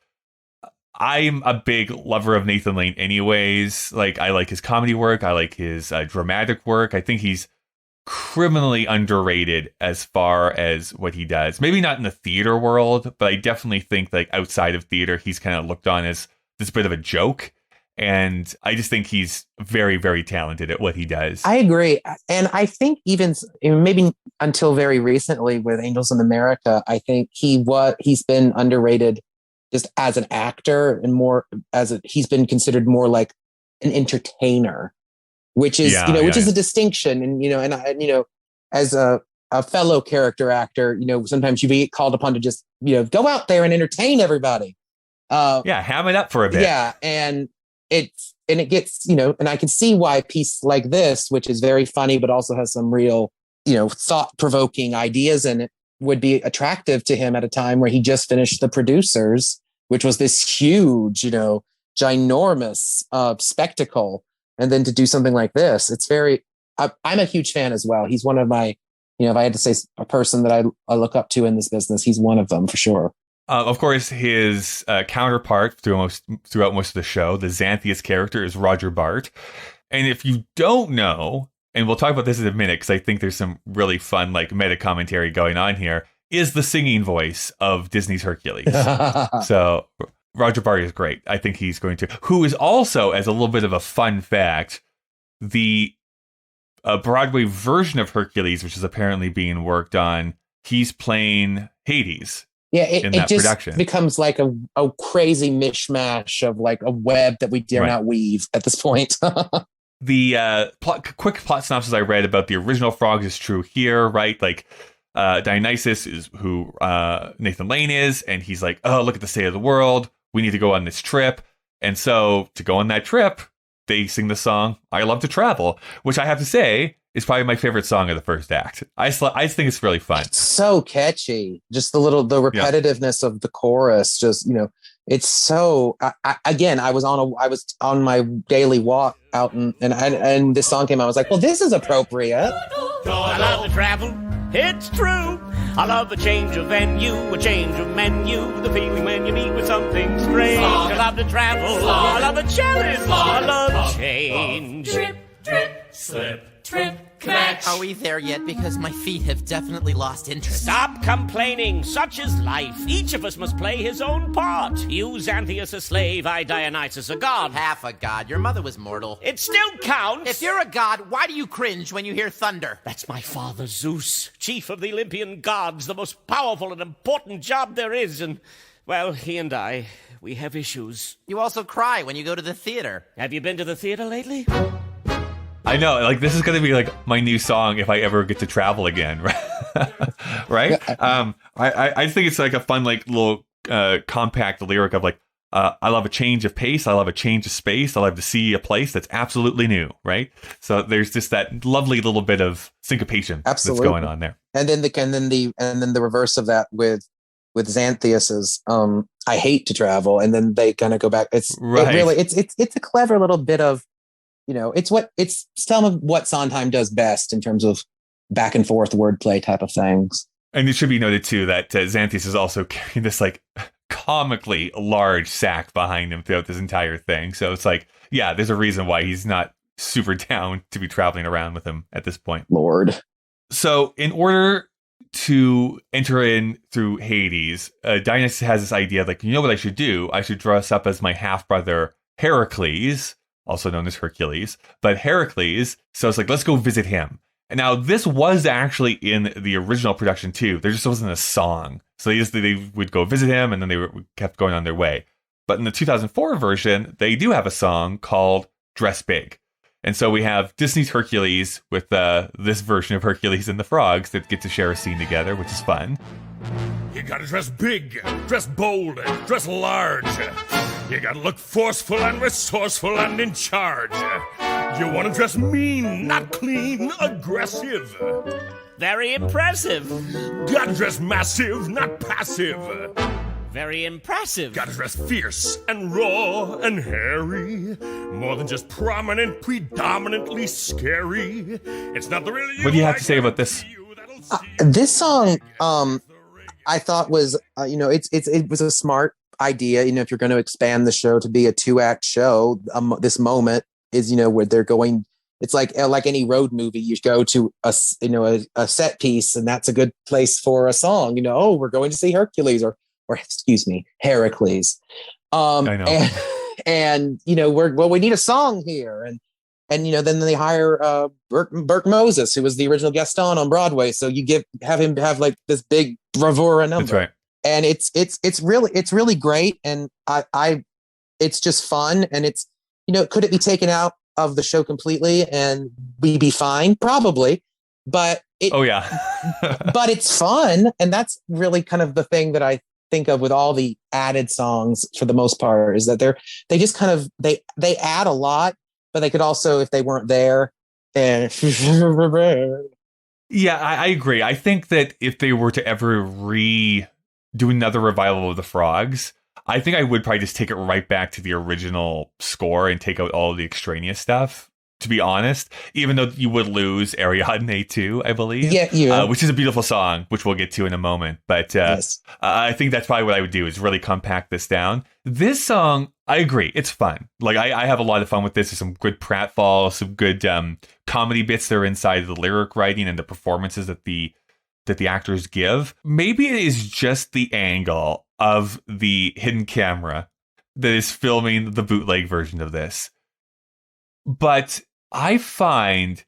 I'm a big lover of Nathan Lane anyways. Like, I like his comedy work. I like his dramatic work. I think he's criminally underrated as far as what he does. Maybe not in the theater world, but I definitely think, like, outside of theater, he's kind of looked on as this bit of a joke, and I just think he's very, very talented at what he does. I agree, and I think even maybe until very recently with Angels in America, I think he's been underrated just as an actor, and more he's been considered more like an entertainer which is, which is a distinction. And, as a fellow character actor, sometimes you get called upon to just, go out there and entertain everybody. Ham it up for a bit. Yeah. And it gets, and I can see why a piece like this, which is very funny, but also has some real, thought-provoking ideas in it, would be attractive to him at a time where he just finished The Producers, which was this huge, ginormous spectacle. And then to do something like this, it's very, I'm a huge fan as well. He's one of my, if I had to say a person that I look up to in this business, he's one of them for sure. Of course, his counterpart throughout most of the show, the Xanthias character, is Roger Bart. And if you don't know, and we'll talk about this in a minute because I think there's some really fun meta commentary going on here, is the singing voice of Disney's Hercules. So Roger Bart is great. I think he's going to, who is also, as a little bit of a fun fact, the Broadway version of Hercules, which is apparently being worked on, he's playing Hades. Yeah, it just production becomes like a crazy mishmash of like a web that we dare not weave at this point. The quick plot synopsis I read about the original frogs is true here, right? Dionysus is who Nathan Lane is, and he's like, oh, look at the state of the world. We need to go on this trip. And so to go on that trip, they sing the song, I Love to Travel, which I have to say is probably my favorite song of the first act. I think it's really fun. It's so catchy. Just the repetitiveness of the chorus. Just, it's so. I was on my daily walk out, and this song came out. I was like, well, this is appropriate. I love to travel. It's true. I love a change of venue, a change of menu, the feeling when you meet with something strange. I love to travel. I love a challenge. I love change. Trip, trip, slip, trip, catch. Are we there yet? Because my feet have definitely lost interest. Stop complaining. Such is life. Each of us must play his own part. You, Xanthias, a slave. I, Dionysus, a god. Half a god. Your mother was mortal. It still counts. If you're a god, why do you cringe when you hear thunder? That's my father, Zeus, chief of the Olympian gods, the most powerful and important job there is. And, well, he and I, we have issues. You also cry when you go to the theater. Have you been to the theater lately? I know, this is going to be my new song if I ever get to travel again, right? I think it's a fun little compact lyric of I love a change of pace, I love a change of space, I love to see a place that's absolutely new, right? So there's just that lovely little bit of syncopation that's going on there. And then the reverse of that with Xanthias's I hate to travel, and then they kind of go back. It's a clever little bit of. It's some of what Sondheim does best in terms of back and forth wordplay type of things. And it should be noted too that Xanthias is also carrying this comically large sack behind him throughout this entire thing. So it's there's a reason why he's not super down to be traveling around with him at this point. Lord. So in order to enter in through Hades, Dionysus has this idea what I should do? I should dress up as my half brother Heracles, also known as Hercules, but Heracles. So it's let's go visit him. And now this was actually in the original production too. There just wasn't a song. So they would go visit him and then they kept going on their way. But in the 2004 version, they do have a song called Dress Big. And so we have Disney's Hercules with this version of Hercules and the Frogs that get to share a scene together, which is fun. You gotta dress big, dress bold, dress large. You gotta look forceful and resourceful and in charge. You wanna dress mean, not clean, aggressive. Very impressive. Gotta dress massive, not passive. Very impressive. Gotta dress fierce and raw and hairy. More than just prominent, predominantly scary. It's not the real you. What do you have to say about this? This song, I thought was, it was a smart idea. If you're going to expand the show to be a 2-act show, this moment is, where they're going. It's like any road movie. You go to a set piece, and that's a good place for a song. We're going to see Hercules or excuse me, Heracles. I know. And we need a song here, and then they hire Burke Moses, who was the original Gaston on Broadway. So you have him have this big bravura number. That's right. And it's really great, and I it's just fun, and it's could it be taken out of the show completely and we'd be fine, probably. But Oh yeah. but it's fun, and that's really kind of the thing that I think of with all the added songs for the most part, is that they just kind of they add a lot, but they could also, if they weren't there, and Yeah, I agree. I think that if they were to ever do another revival of the Frogs, I think I would probably just take it right back to the original score and take out all the extraneous stuff, to be honest, even though you would lose Ariadne too, I believe. Yeah. Which is a beautiful song, which we'll get to in a moment. But Yes. I think that's probably what I would do, is really compact this down. This song, I agree, it's fun. Like, I have a lot of fun with this. There's some good pratfalls, some good comedy bits that are inside the lyric writing and the performances that the actors give. Maybe it is just the angle of the hidden camera that is filming the bootleg version of this. But I find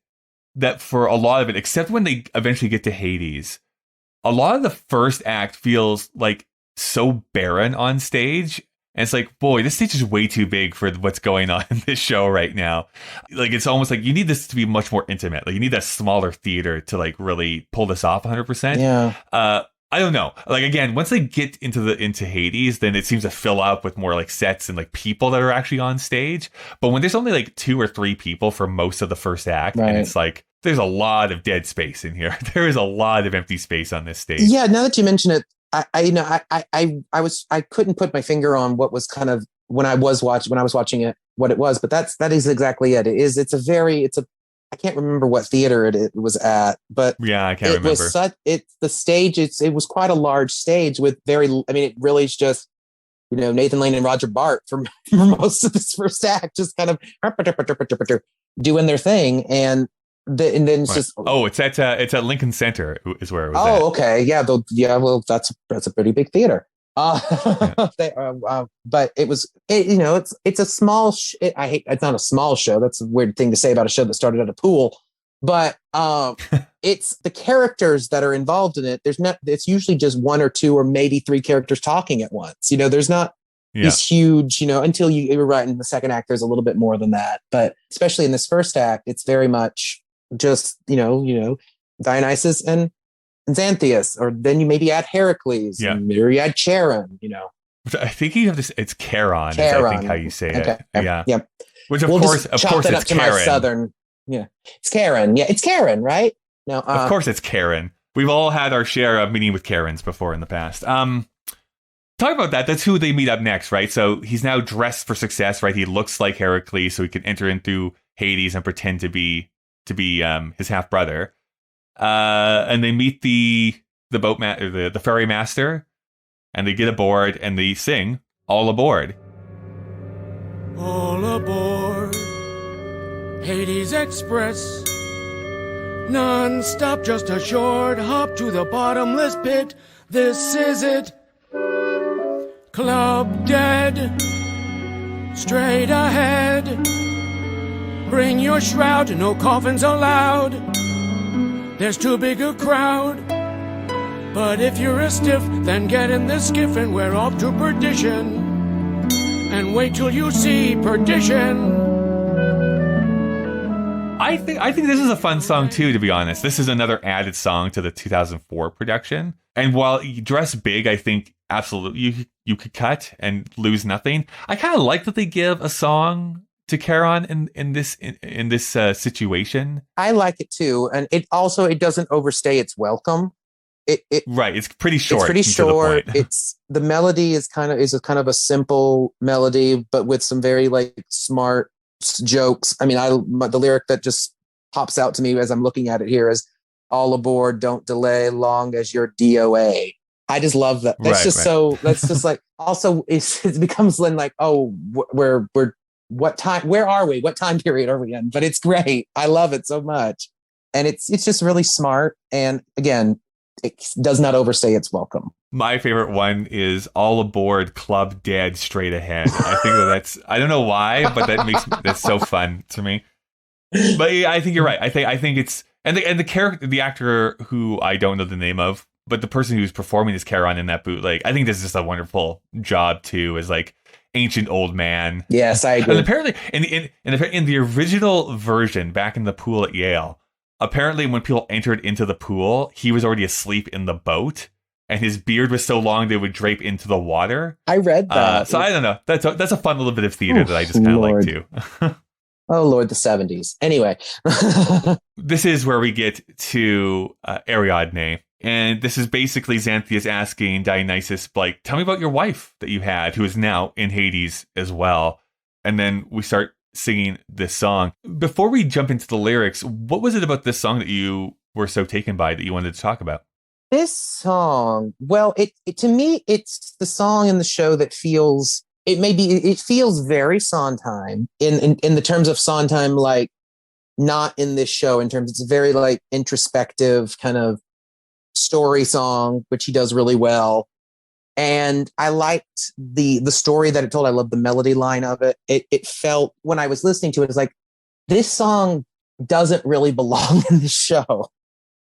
that for a lot of it, except when they eventually get to Hades, a lot of the first act feels like so barren on stage. And it's like, boy, this stage is way too big for what's going on in this show right now. Like, it's almost like you need this to be much more intimate. Like, you need that smaller theater to like really pull this off 100%. Yeah. I don't know. Like, again, once they get into Hades, then it seems to fill up with more like sets and like people that are actually on stage. But when there's only like 2 or 3 people for most of the first act, right, and it's like, there's a lot of dead space in here. There is a lot of empty space on this stage. Yeah. Now that you mention it, I couldn't put my finger on what was kind of when I was watching it, what it was, but that is exactly it. I can't remember what theater it was at, but yeah, I can't remember. It was quite a large stage with it really is just, Nathan Lane and Roger Bart for most of this first act, just kind of doing their thing. And then it's just, it's at Lincoln Center is where it was. Oh, okay. Yeah. Well, that's a pretty big theater. Yeah. But it's a small, it's not a small show. That's a weird thing to say about a show that started at a pool, but, it's the characters that are involved in it. It's usually just 1 or 2 or maybe 3 characters talking at once. There's not these huge, until you were right in the second act, there's a little bit more than that. But especially in this first act, it's very much just, Dionysus and Xanthias, or then you maybe add Heracles, and maybe you add Charon, I think you have this. It's Charon. Is, I think how you say it. Yeah. Yep. Which of course, it's Charon. My southern. Yeah, it's Charon. Yeah, it's Charon, right? No, of course it's Charon. We've all had our share of meeting with Karens before in the past. Talk about that. That's who they meet up next, right? So he's now dressed for success, right? He looks like Heracles, so he can enter into Hades and pretend to be his half brother. And they meet the the ferry master, and they get aboard and they sing "All Aboard." All aboard Hades Express, non-stop, just a short hop to the bottomless pit. This is it. Club dead, straight ahead. Bring your shroud, no coffins allowed. There's too big a crowd. But if you're a stiff, then get in the skiff and we're off to perdition. And wait till you see perdition. I think this is a fun song too, to be honest. This is another added song to the 2004 production. And while you dress big, I think absolutely you could cut and lose nothing. I kind of like that they give a song to Charon in this situation. I like it too, and it doesn't overstay its welcome. Right, it's pretty short. It's pretty short. It's the melody is kind of a simple melody, but with some very like smart jokes. I mean, the lyric that just pops out to me as I'm looking at it here is "All aboard, don't delay, long as you're DOA." I just love that. That's That's just like also it becomes then like, oh, we're what time? Where are we? What time period are we in? But it's great. I love it so much, and it's just really smart. And again, it does not overstay its welcome. My favorite one is "All aboard, club dead, straight ahead." I think that's I don't know why, but that's so fun to me. But yeah, I think you're right. I think it's and the character, the actor who I don't know the name of, but the person who's performing as Charon in that bootleg, I think this is just a wonderful job too. Is like ancient old man. Yes, I agree. And apparently, in the original version, back in the pool at Yale, apparently when people entered into the pool, he was already asleep in the boat, and his beard was so long they would drape into the water. I read that. So I don't know. That's a fun little bit of theater that I just kind of like too. Oh, Lord, the 70s. Anyway. This is where we get to Ariadne. And this is basically Xanthias asking Dionysus, like, tell me about your wife that you had, who is now in Hades as well. And then we start singing this song. Before we jump into the lyrics, what was it about this song that you were so taken by that you wanted to talk about? This song, well, it to me, it's the song in the show that feels, it feels very Sondheim in the terms of Sondheim, like, not in this show, in terms, it's very, like, introspective kind of story song, which he does really well. And I liked the story that it told. I loved the melody line of it. It felt, when I was listening to it, it's like, this song doesn't really belong in the show.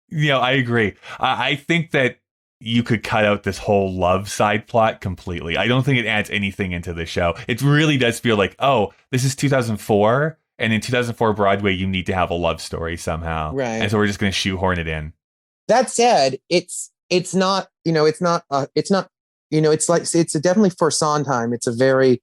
Yeah, I agree. I think that you could cut out this whole love side plot completely. I don't think it adds anything into the show. It really does feel like, oh, this is 2004, and in 2004 Broadway, you need to have a love story somehow. Right. And so we're just going to shoehorn it in. That said, it's not, it's definitely for Sondheim. It's very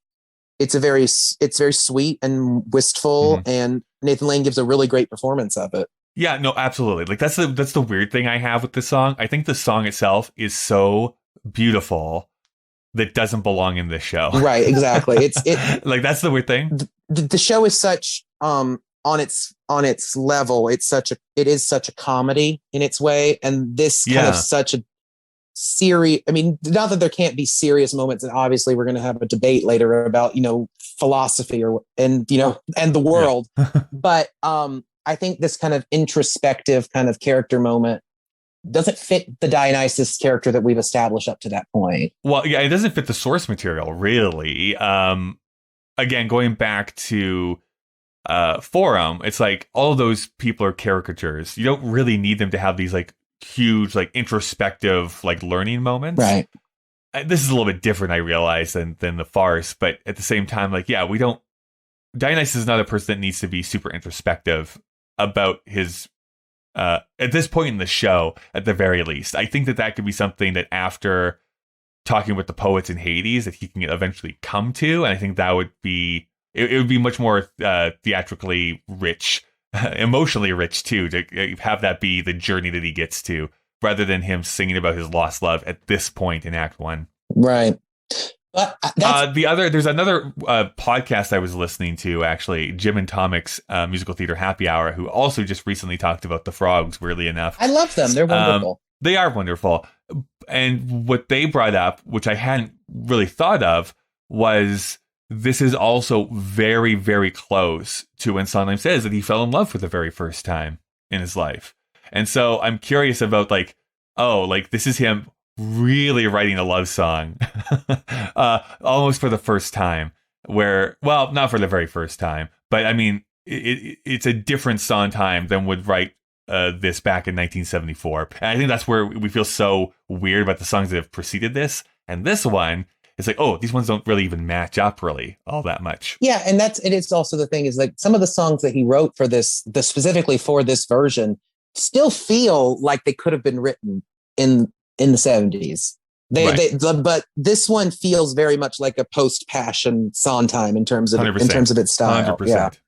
sweet and wistful, and Nathan Lane gives a really great performance of it. Yeah, no, absolutely. Like that's the weird thing I have with this song. I think the song itself is so beautiful that doesn't belong in this show. Right, exactly. Like that's the weird thing. The show is such on its level, it is such a comedy in its way, and this kind of such a serious. I mean, not that there can't be serious moments, and obviously we're going to have a debate later about philosophy and the world, but I think this kind of introspective kind of character moment doesn't fit the Dionysus character that we've established up to that point. Well, yeah, it doesn't fit the source material, really. Again, going back to Forum, it's like all of those people are caricatures. You don't really need them to have these like huge, like introspective, like learning moments. Right. This is a little bit different, I realize, than the farce, but at the same time, like, yeah, we don't. Dionysus is not a person that needs to be super introspective about his at this point in the show, at the very least. I think that could be something that after talking with the poets in Hades that he can eventually come to, and I think that would be it would be much more theatrically rich, emotionally rich too, to have that be the journey that he gets to, rather than him singing about his lost love at this point in Act 1. Right. But there's another podcast I was listening to, actually, Jim and Tomic's Musical Theater Happy Hour, who also just recently talked about the frogs, weirdly enough. I love them. They're wonderful. They are wonderful. And what they brought up, which I hadn't really thought of, was this is also very, very close to when Sondheim says that he fell in love for the very first time in his life. And so I'm curious about, like, this is him really writing a love song almost for the first time, not for the very first time, but I mean it's a different Sondheim than would write this back in 1974, and I think that's where we feel so weird about the songs that have preceded this, and this one, it's like, oh, these ones don't really even match up really all that much. Yeah, and it's also the thing is, like, some of the songs that he wrote for this specifically for this version still feel like they could have been written in the 70s. But this one feels very much like a post-Passion Sondheim in terms of 100%. In terms of its style. 100%.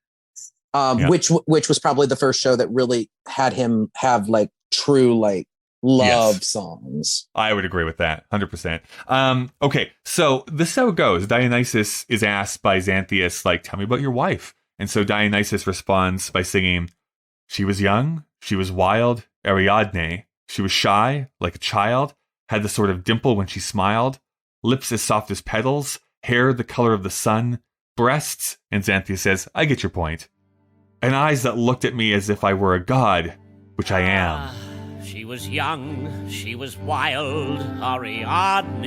Yeah. Which was probably the first show that really had him have like true like love songs. I would agree with that 100%. Okay, so this is how it goes. Dionysus is asked by Xanthias, like, tell me about your wife. And so Dionysus responds by singing, she was young, she was wild, Ariadne. She was shy, like a child, had the sort of dimple when she smiled, lips as soft as petals, hair the color of the sun, breasts, and Xanthias says, I get your point, and eyes that looked at me as if I were a god, which I am. She was young, she was wild, Ariadne.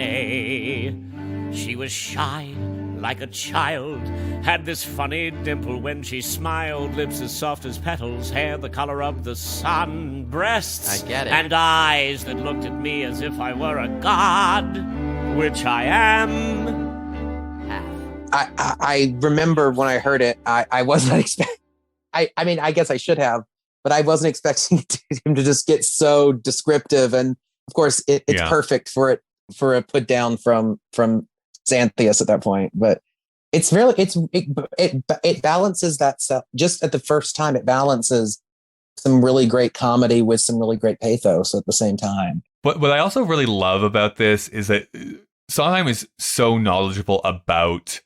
She was shy, like a child, had this funny dimple when she smiled, lips as soft as petals, hair the color of the sun, breasts I get it. and eyes that looked at me as if I were a god, which I am. I remember when I heard it, I wasn't expecting. I mean, I guess I should have, but I wasn't expecting him to just get so descriptive. And of course, it's perfect for a put down from Xanthias at that point. But it's really it balances that stuff. Just at the first time, it balances some really great comedy with some really great pathos at the same time. But what I also really love about this is that Sondheim is so knowledgeable about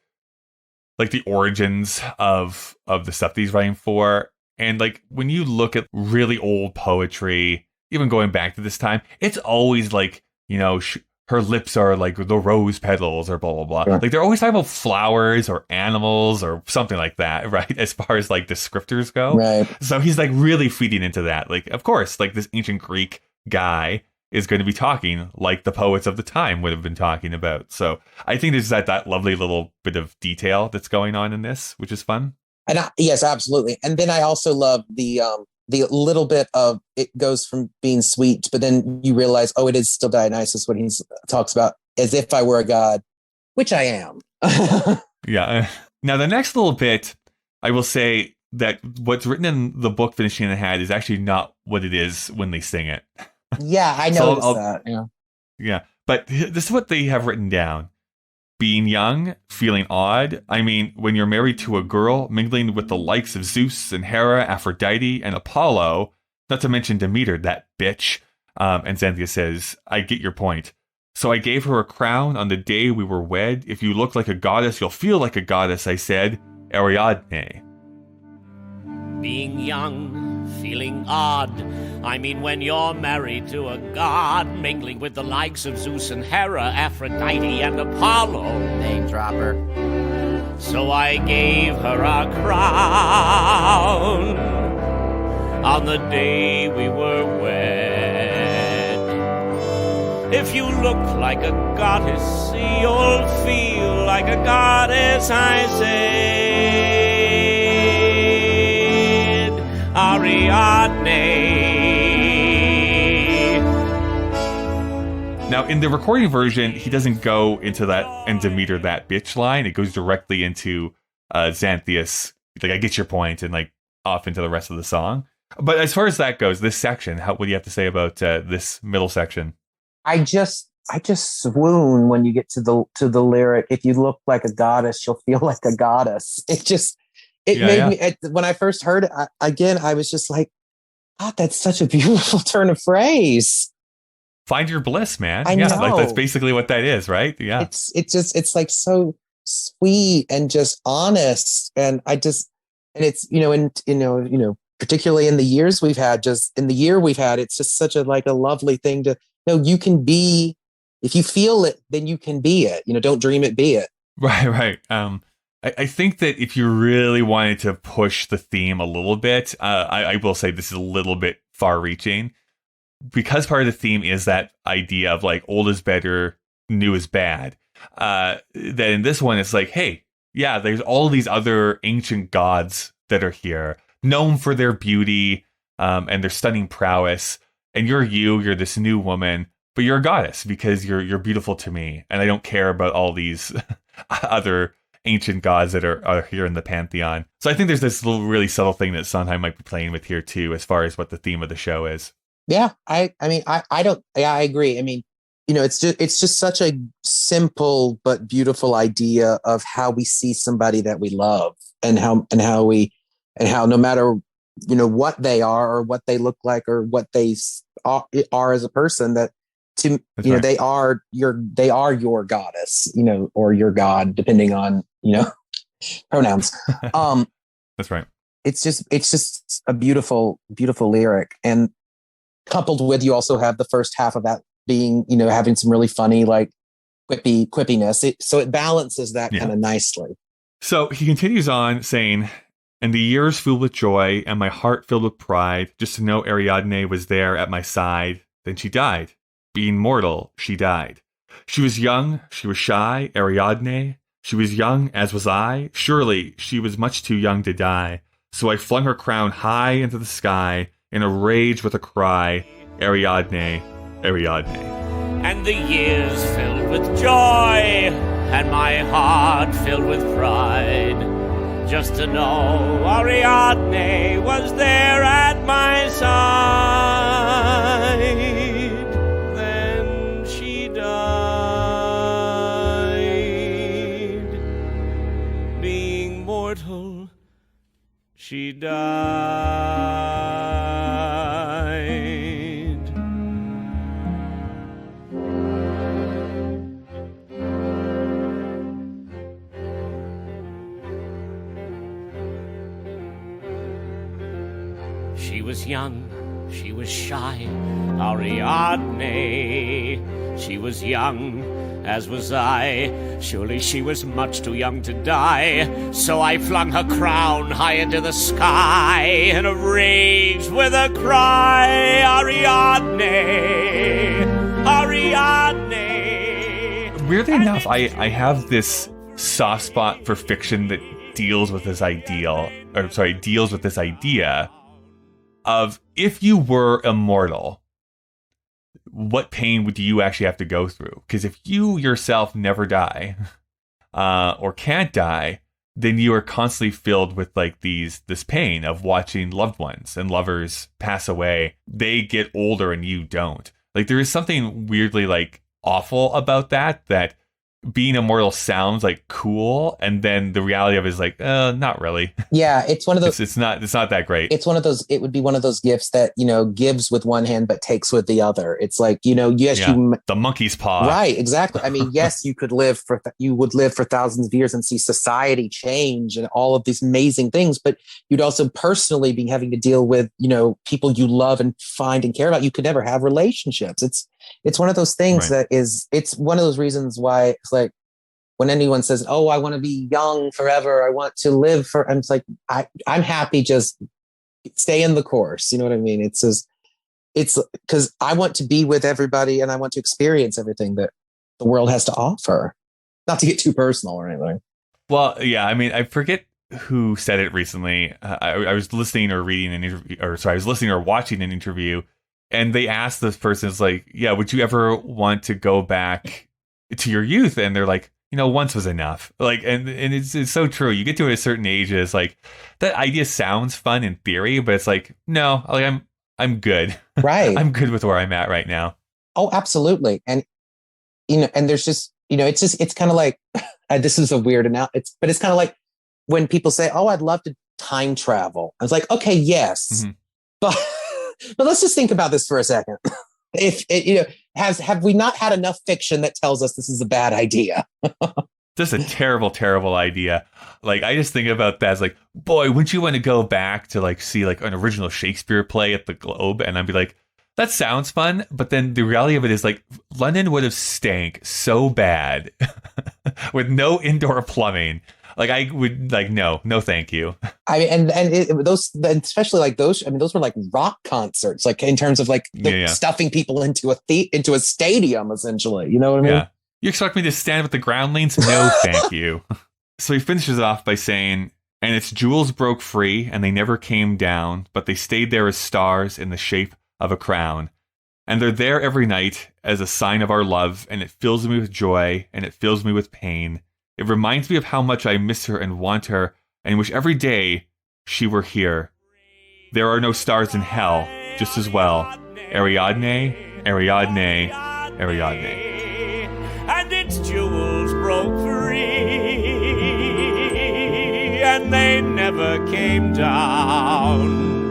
like the origins of the stuff that he's writing for. And like when you look at really old poetry, even going back to this time, it's always like, you know, her lips are like the rose petals or blah, blah, blah. Sure. Like they're always talking about flowers or animals or something like that, right? As far as like descriptors go. Right. So he's like really feeding into that. Like, of course, like this ancient Greek guy is going to be talking like the poets of the time would have been talking about. So I think there's that lovely little bit of detail that's going on in this, which is fun. And yes, absolutely. And then I also love the little bit of it goes from being sweet, but then you realize, oh, it is still Dionysus when he talks about as if I were a god, which I am. Yeah. Now, the next little bit, I will say that what's written in the book Finishing in the Hat is actually not what it is when they sing it. Yeah, I noticed that. Yeah. Yeah. But this is what they have written down. Being young, feeling odd. I mean, when you're married to a girl, mingling with the likes of Zeus and Hera, Aphrodite, and Apollo, not to mention Demeter, that bitch. And Xanthias says, I get your point. So I gave her a crown on the day we were wed. If you look like a goddess, you'll feel like a goddess, I said. Ariadne. Being young, feeling odd. I mean, when you're married to a god, mingling with the likes of Zeus and Hera, Aphrodite and Apollo. Name dropper. So I gave her a crown on the day we were wed. If you look like a goddess, you'll feel like a goddess, I said. Ariadne. Now, in the recording version, he doesn't go into that and Demeter that bitch line. It goes directly into Xanthias, like, I get your point, and like off into the rest of the song. But as far as that goes, this section, what do you have to say about this middle section? I just swoon when you get to the lyric. If you look like a goddess, you'll feel like a goddess. It made me, when I first heard it, I was just like, God, that's such a beautiful turn of phrase. Find your bliss, man. I know. Like that's basically what that is, right? Yeah. It's like so sweet and just honest. And it's, particularly in the years we've had, it's just such a lovely thing to know. You can be, if you feel it, then you can be it. Don't dream it, be it. Right. I think that if you really wanted to push the theme a little bit, I will say this is a little bit far-reaching, because part of the theme is that idea of like old is better, new is bad. That in this one, it's like, hey, yeah, there's all these other ancient gods that are here, known for their beauty and their stunning prowess, and you're this new woman, but you're a goddess because you're beautiful to me, and I don't care about all these other ancient gods that are here in the pantheon. So I think there's this little really subtle thing that Sondheim might be playing with here too, as far as what the theme of the show is. Yeah, I agree. I mean, it's just such a simple but beautiful idea of how we see somebody that we love, and how no matter what they are or what they look like or what they are as a person, that right. they are your goddess, or your god, depending on pronouns. That's right. It's just a beautiful, beautiful lyric, and coupled with, you also have the first half of that being, having some really funny, like quippiness. So it balances that kind of nicely. So he continues on saying, and the years filled with joy and my heart filled with pride, just to know Ariadne was there at my side. Then she died. Being mortal, she died. She was young, she was shy, Ariadne. She was young, as was I. Surely she was much too young to die. So I flung her crown high into the sky, in a rage with a cry, Ariadne, Ariadne. And the years filled with joy and my heart filled with pride, just to know Ariadne was there at my side. Then she died, being mortal, she died. She was young, she was shy, Ariadne. She was young, as was I. Surely she was much too young to die. So I flung her crown high into the sky in a rage with a cry, Ariadne, Ariadne. Weirdly enough, I have this soft spot for fiction that deals with this idea of, if you were immortal, what pain would you actually have to go through? Because if you yourself never die, or can't die, then you are constantly filled with like this pain of watching loved ones and lovers pass away. They get older and you don't. Like, there is something weirdly like awful about that being immortal sounds like cool, and then the reality of it is like, not really. Yeah, it's one of those. It's not that great. It's one of those. It would be one of those gifts that, you know, gives with one hand but takes with the other. It's like, you know, yes, the monkey's paw. Right, exactly. I mean, yes, you would live for thousands of years and see society change and all of these amazing things, but you'd also personally be having to deal with, you know, people you love and find and care about. You could never have relationships. It's one of those things right. It's one of those reasons why it's like, when anyone says, "Oh, I want to be young forever, I want to live for," I'm like, I'm happy, just stay in the course. You know what I mean? It's because I want to be with everybody and I want to experience everything that the world has to offer. Not to get too personal or anything. Well, yeah, I mean, I forget who said it recently. I was listening or reading an interview, I was listening or watching an interview, and they asked this person, it's like, yeah, would you ever want to go back to your youth? And they're like, you know, once was enough. Like, and it's so true. You get to a certain age, it's like, that idea sounds fun in theory, but it's like, no, like I'm good. Right. I'm good with where I'm at right now. Oh, absolutely. And, you know, and there's just, you know, it's kind of like, this is a weird analogy, but it's kind of like when people say, "Oh, I'd love to time travel." I was like, okay, yes, but let's just think about this for a second. If it, you know, have we not had enough fiction that tells us this is a bad idea? This is a terrible, terrible idea. Like, I just think about that as like, boy, wouldn't you want to go back to like see like an original Shakespeare play at the Globe? And I'd be like, that sounds fun. But then the reality of it is like, London would have stank so bad with no indoor plumbing. Like, I would like, no, thank you. I mean, and those, especially like those, I mean, those were like rock concerts, like in terms of like stuffing people into a stadium, essentially. You know what I mean? Yeah. You expect me to stand with the groundlings? No, thank you. So he finishes it off by saying, "And its jewels broke free, and they never came down, but they stayed there as stars in the shape of a crown. And they're there every night as a sign of our love, and it fills me with joy, and it fills me with pain. It reminds me of how much I miss her and want her, and wish every day she were here. There are no stars in hell, just as well. Ariadne, Ariadne, Ariadne." And its jewels broke free, and they never came down,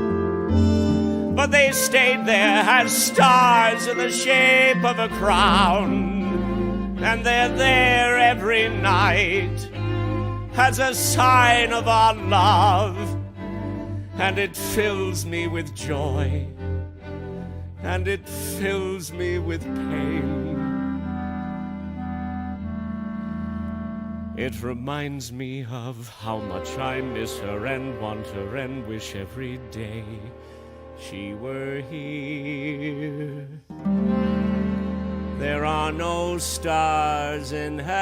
but they stayed there as stars in the shape of a crown. And they're there every night as a sign of our love, and it fills me with joy, and it fills me with pain. It reminds me of how much I miss her and want her and wish every day she were here. There are no stars in hell,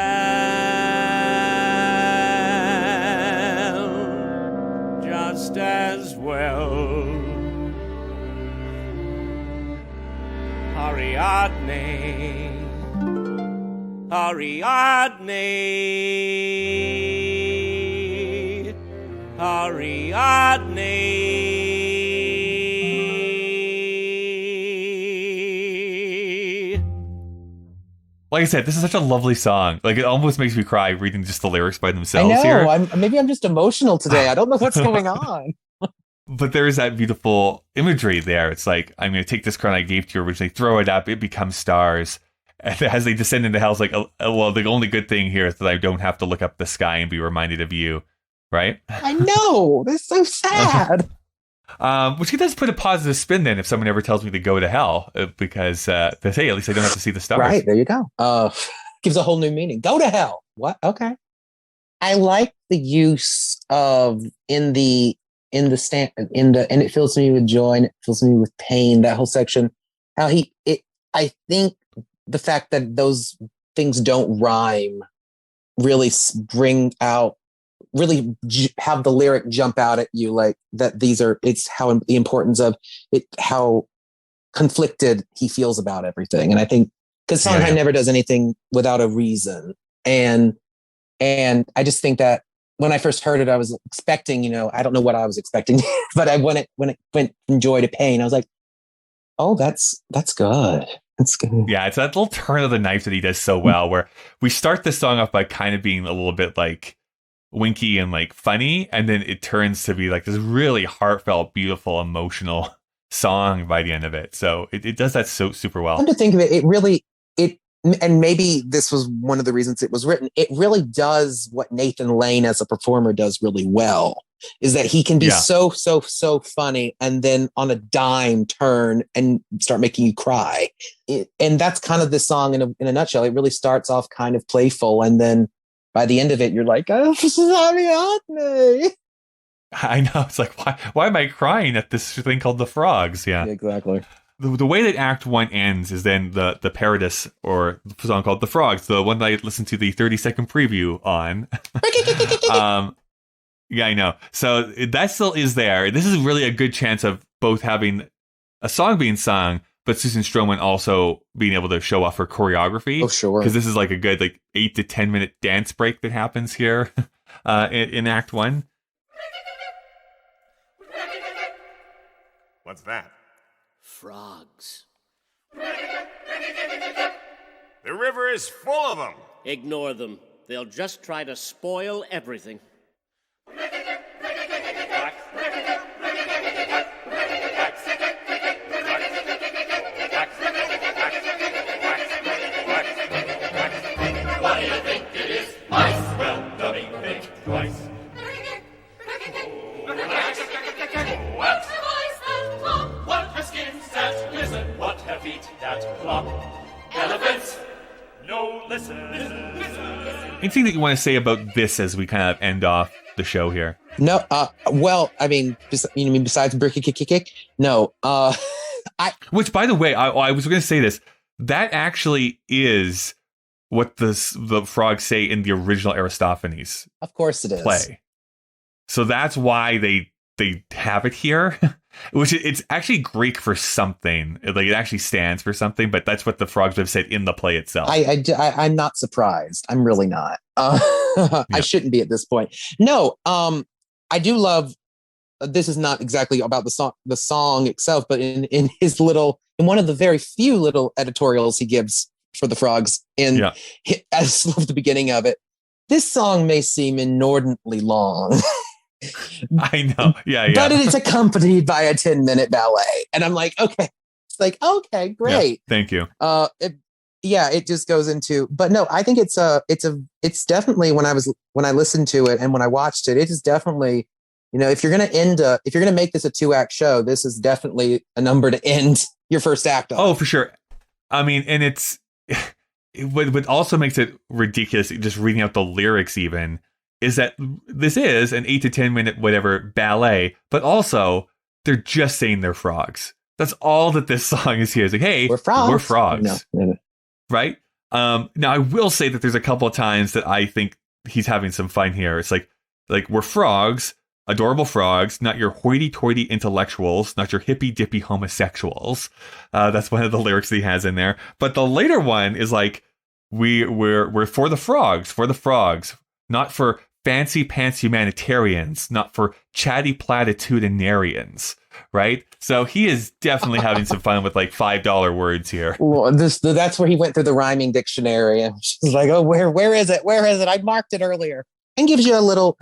just as well. Ariadne, Ariadne, Ariadne. Like I said, this is such a lovely song. Like, it almost makes me cry reading just the lyrics by I themselves know. here. Maybe I'm just emotional today. I don't know what's going on. But there is that beautiful imagery there. It's like, I'm going to take this crown I gave to you originally, throw it up, it becomes stars. And as they descend into hell, it's like, oh, well, the only good thing here is that I don't have to look up the sky and be reminded of you. Right? I know. That's so sad. Which does put a positive spin then if someone ever tells me to go to hell, because they say, at least I don't have to see the stars. Right. There you go. Gives a whole new meaning. Go to hell. What? Okay. I like the use of and it fills me with joy and it fills me with pain, that whole section. I think the fact that those things don't rhyme really have the lyric jump out at you, like that it's how the importance of it, how conflicted he feels about everything. And I think because Sondheim never does anything without a reason. And I just think that when I first heard it, I was expecting, I don't know what I was expecting, but when it went from joy to pain, I was like, oh, that's good. That's good. Yeah, it's that little turn of the knife that he does so well, where we start the song off by kind of being a little bit like winky and like funny, and then it turns to be like this really heartfelt, beautiful, emotional song by the end of it. So it does that so super well. Come to think of it, and maybe this was one of the reasons it was written. It really does what Nathan Lane as a performer does really well, is that he can be so funny and then on a dime turn and start making you cry. And that's kind of this song in a nutshell. It really starts off kind of playful, and then by the end of it, you're like, oh, this is Ariadne. I know. It's like, why am I crying at this thing called The Frogs? Yeah, exactly. The way that Act 1 ends is then the Paradis, or the song called The Frogs, the one that I listened to the 30-second preview on. Yeah, I know. So that still is there. This is really a good chance of both having a song being sung, but Susan Stroman also being able to show off her choreography. Oh, sure. Because this is like a good 8 to 10 minute dance break that happens here in Act 1. What's that? Frogs. The river is full of them. Ignore them. They'll just try to spoil everything. What do you think it is? Mice. Well, dummy, think twice. What have eyes that pop? What have skins that listen? What have feet that flop? Elephants. No, listen. Anything that you want to say about this as we kind of end off the show here? No, well, I mean, besides Bricky Kick? No, Which, by the way, I was going to say this. That actually is what the frogs say in the original Aristophanes. Of course it is. Play. So that's why they have it here, which it's actually Greek for something. Like, it actually stands for something, but that's what the frogs have said in the play itself. I'm not surprised. I'm really not. I shouldn't be at this point. No, I do love. This is not exactly about the song itself, but in one of the very few little editorials he gives for the frogs, I just love the beginning of it. This song may seem inordinately long. I know. Yeah. But it's accompanied by a 10-minute ballet. And I'm like, okay. It's like, okay, great. Yeah, thank you. It just goes into, but no, I think it's definitely when I listened to it and when I watched it, it is definitely, if you're going to make this a 2-act show, this is definitely a number to end your first act on. Oh, for sure. I mean, and what also makes it ridiculous, just reading out the lyrics even, is that this is an 8 to 10 minute whatever ballet, but also they're just saying they're frogs. That's all that this song is here. It's like, hey, we're frogs. No. Right? Now I will say that there's a couple of times that I think he's having some fun here. It's like we're frogs, adorable frogs, not your hoity-toity intellectuals, not your hippy-dippy homosexuals. That's one of the lyrics that he has in there. But the later one is like, we're for the frogs, not for fancy pants humanitarians, not for chatty platitudinarians, right? So he is definitely having some fun with like $5 words here. Well, that's where he went through the rhyming dictionary and she's like, oh, where is it? Where is it? I marked it earlier. And gives you a little,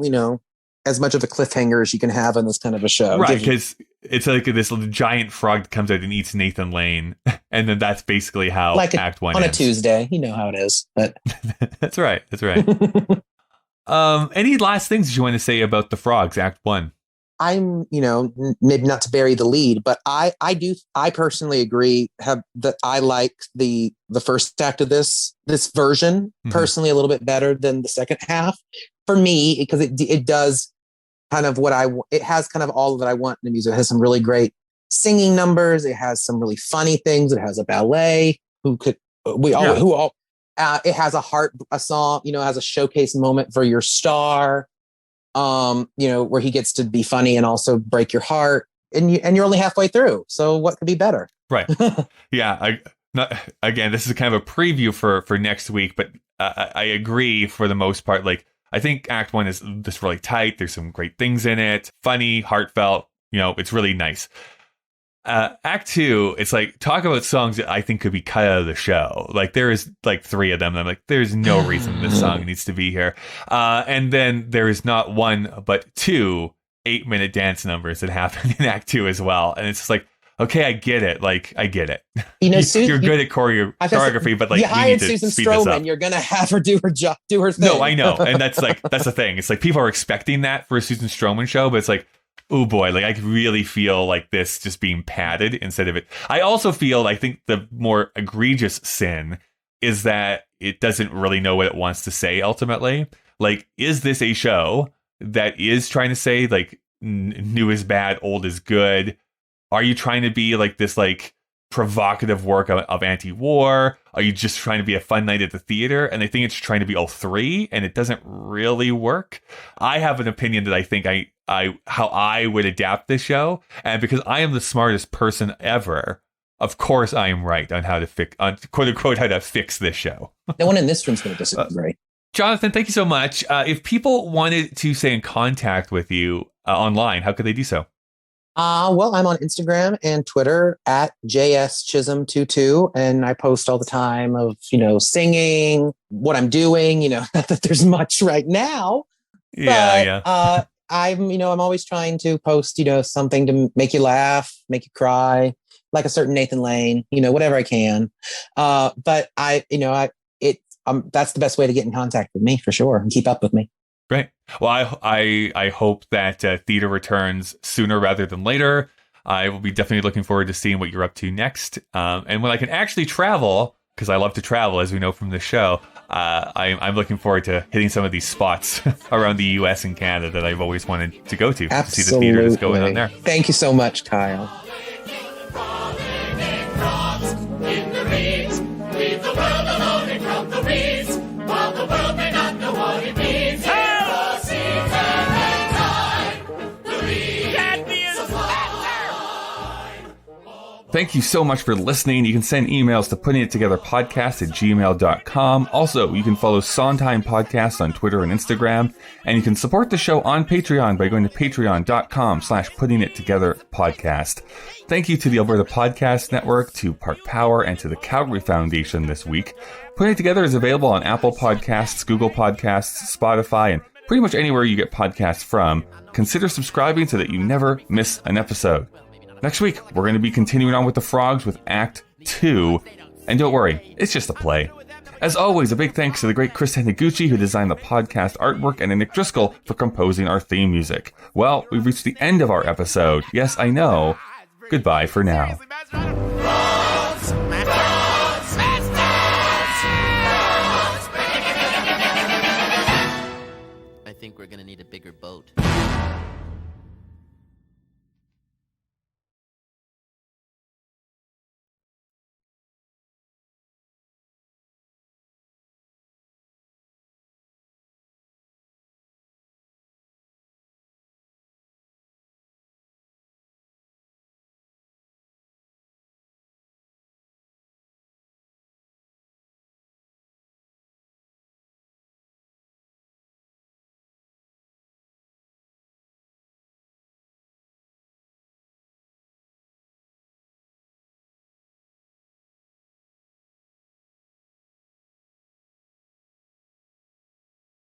you know, as much of a cliffhanger as you can have on this kind of a show. Right, because it's like this giant frog that comes out and eats Nathan Lane. And then that's basically how like Act 1 on ends. a Tuesday. You know how it is. But That's right. Any last things you want to say about the frogs, Act 1? I'm, you know, maybe not to bury the lead, but I personally agree that I like the first act of this version personally a little bit better than the second half for me, because it does kind of it has kind of all that I want in the music. It has some really great singing numbers. It has some really funny things. It has a ballet it has a song, you know, has a showcase moment for your star. You know, where he gets to be funny and also break your heart, and you're only halfway through. So what could be better? Right. Yeah. Again, this is kind of a preview for next week, but I agree for the most part. Like, I think Act 1 is just really tight. There's some great things in it. Funny, heartfelt, you know, it's really nice. Act 2, it's like, talk about songs that I think could be cut out of the show. Like, there is like 3 of them. And I'm like, there's no reason this song needs to be here. And then there is not 1, but 2 8-minute dance numbers that happen in Act 2 as well. And it's just like, okay, I get it. Like, I get it. You know, you're good at choreography, but like, you hired need to Susan speed this up. Stroman. You're gonna have her do her job, do her thing. No, I know, and that's the thing. It's like people are expecting that for a Susan Stroman show, but it's like, oh boy, like I really feel like this just being padded instead of it. I also feel, I think the more egregious sin is that it doesn't really know what it wants to say ultimately. Like, is this a show that is trying to say like new is bad, old is good? Are you trying to be like this like provocative work of anti-war? Are you just trying to be a fun night at the theater? And I think it's trying to be all 3, and it doesn't really work. I have an opinion that I think how I would adapt this show, and because I am the smartest person ever, of course I am right on how to quote unquote how to fix this show. No one in this room's going to disagree. Jonathan, thank you so much. If people wanted to stay in contact with you online, how could they do so? Well, I'm on Instagram and Twitter at JSChisholm22, and I post all the time of, you know, singing, what I'm doing, you know, not that there's much right now. Yeah. I'm always trying to post, you know, something to make you laugh, make you cry, like a certain Nathan Lane, you know, whatever I can. But that's the best way to get in contact with me for sure and keep up with me. Great. Well, I hope that theater returns sooner rather than later. I will be definitely looking forward to seeing what you're up to next. And when I can actually travel, because I love to travel, as we know from the show, I'm looking forward to hitting some of these spots around the U.S. and Canada that I've always wanted to go to. Absolutely. See the theater that's going on there. Thank you so much, Kyle. In the reeds, leave the world alone and crop the weeds, while the world may not know what it means. The seeds and time, the reeds Thank you so much for listening. You can send emails to puttingittogetherpodcast@gmail.com. Also, you can follow Sondheim Podcast on Twitter and Instagram, and you can support the show on Patreon by going to patreon.com/puttingittogetherpodcast. Thank you to the Alberta Podcast Network, to Park Power, and to the Calgary Foundation this week. Putting It Together is available on Apple Podcasts, Google Podcasts, Spotify, and pretty much anywhere you get podcasts from. Consider subscribing so that you never miss an episode. Next week, we're going to be continuing on with the Frogs with Act 2. And don't worry, it's just a play. As always, a big thanks to the great Chris Taniguchi, who designed the podcast artwork, and to Nick Driscoll for composing our theme music. Well, we've reached the end of our episode. Yes, I know. Goodbye for now.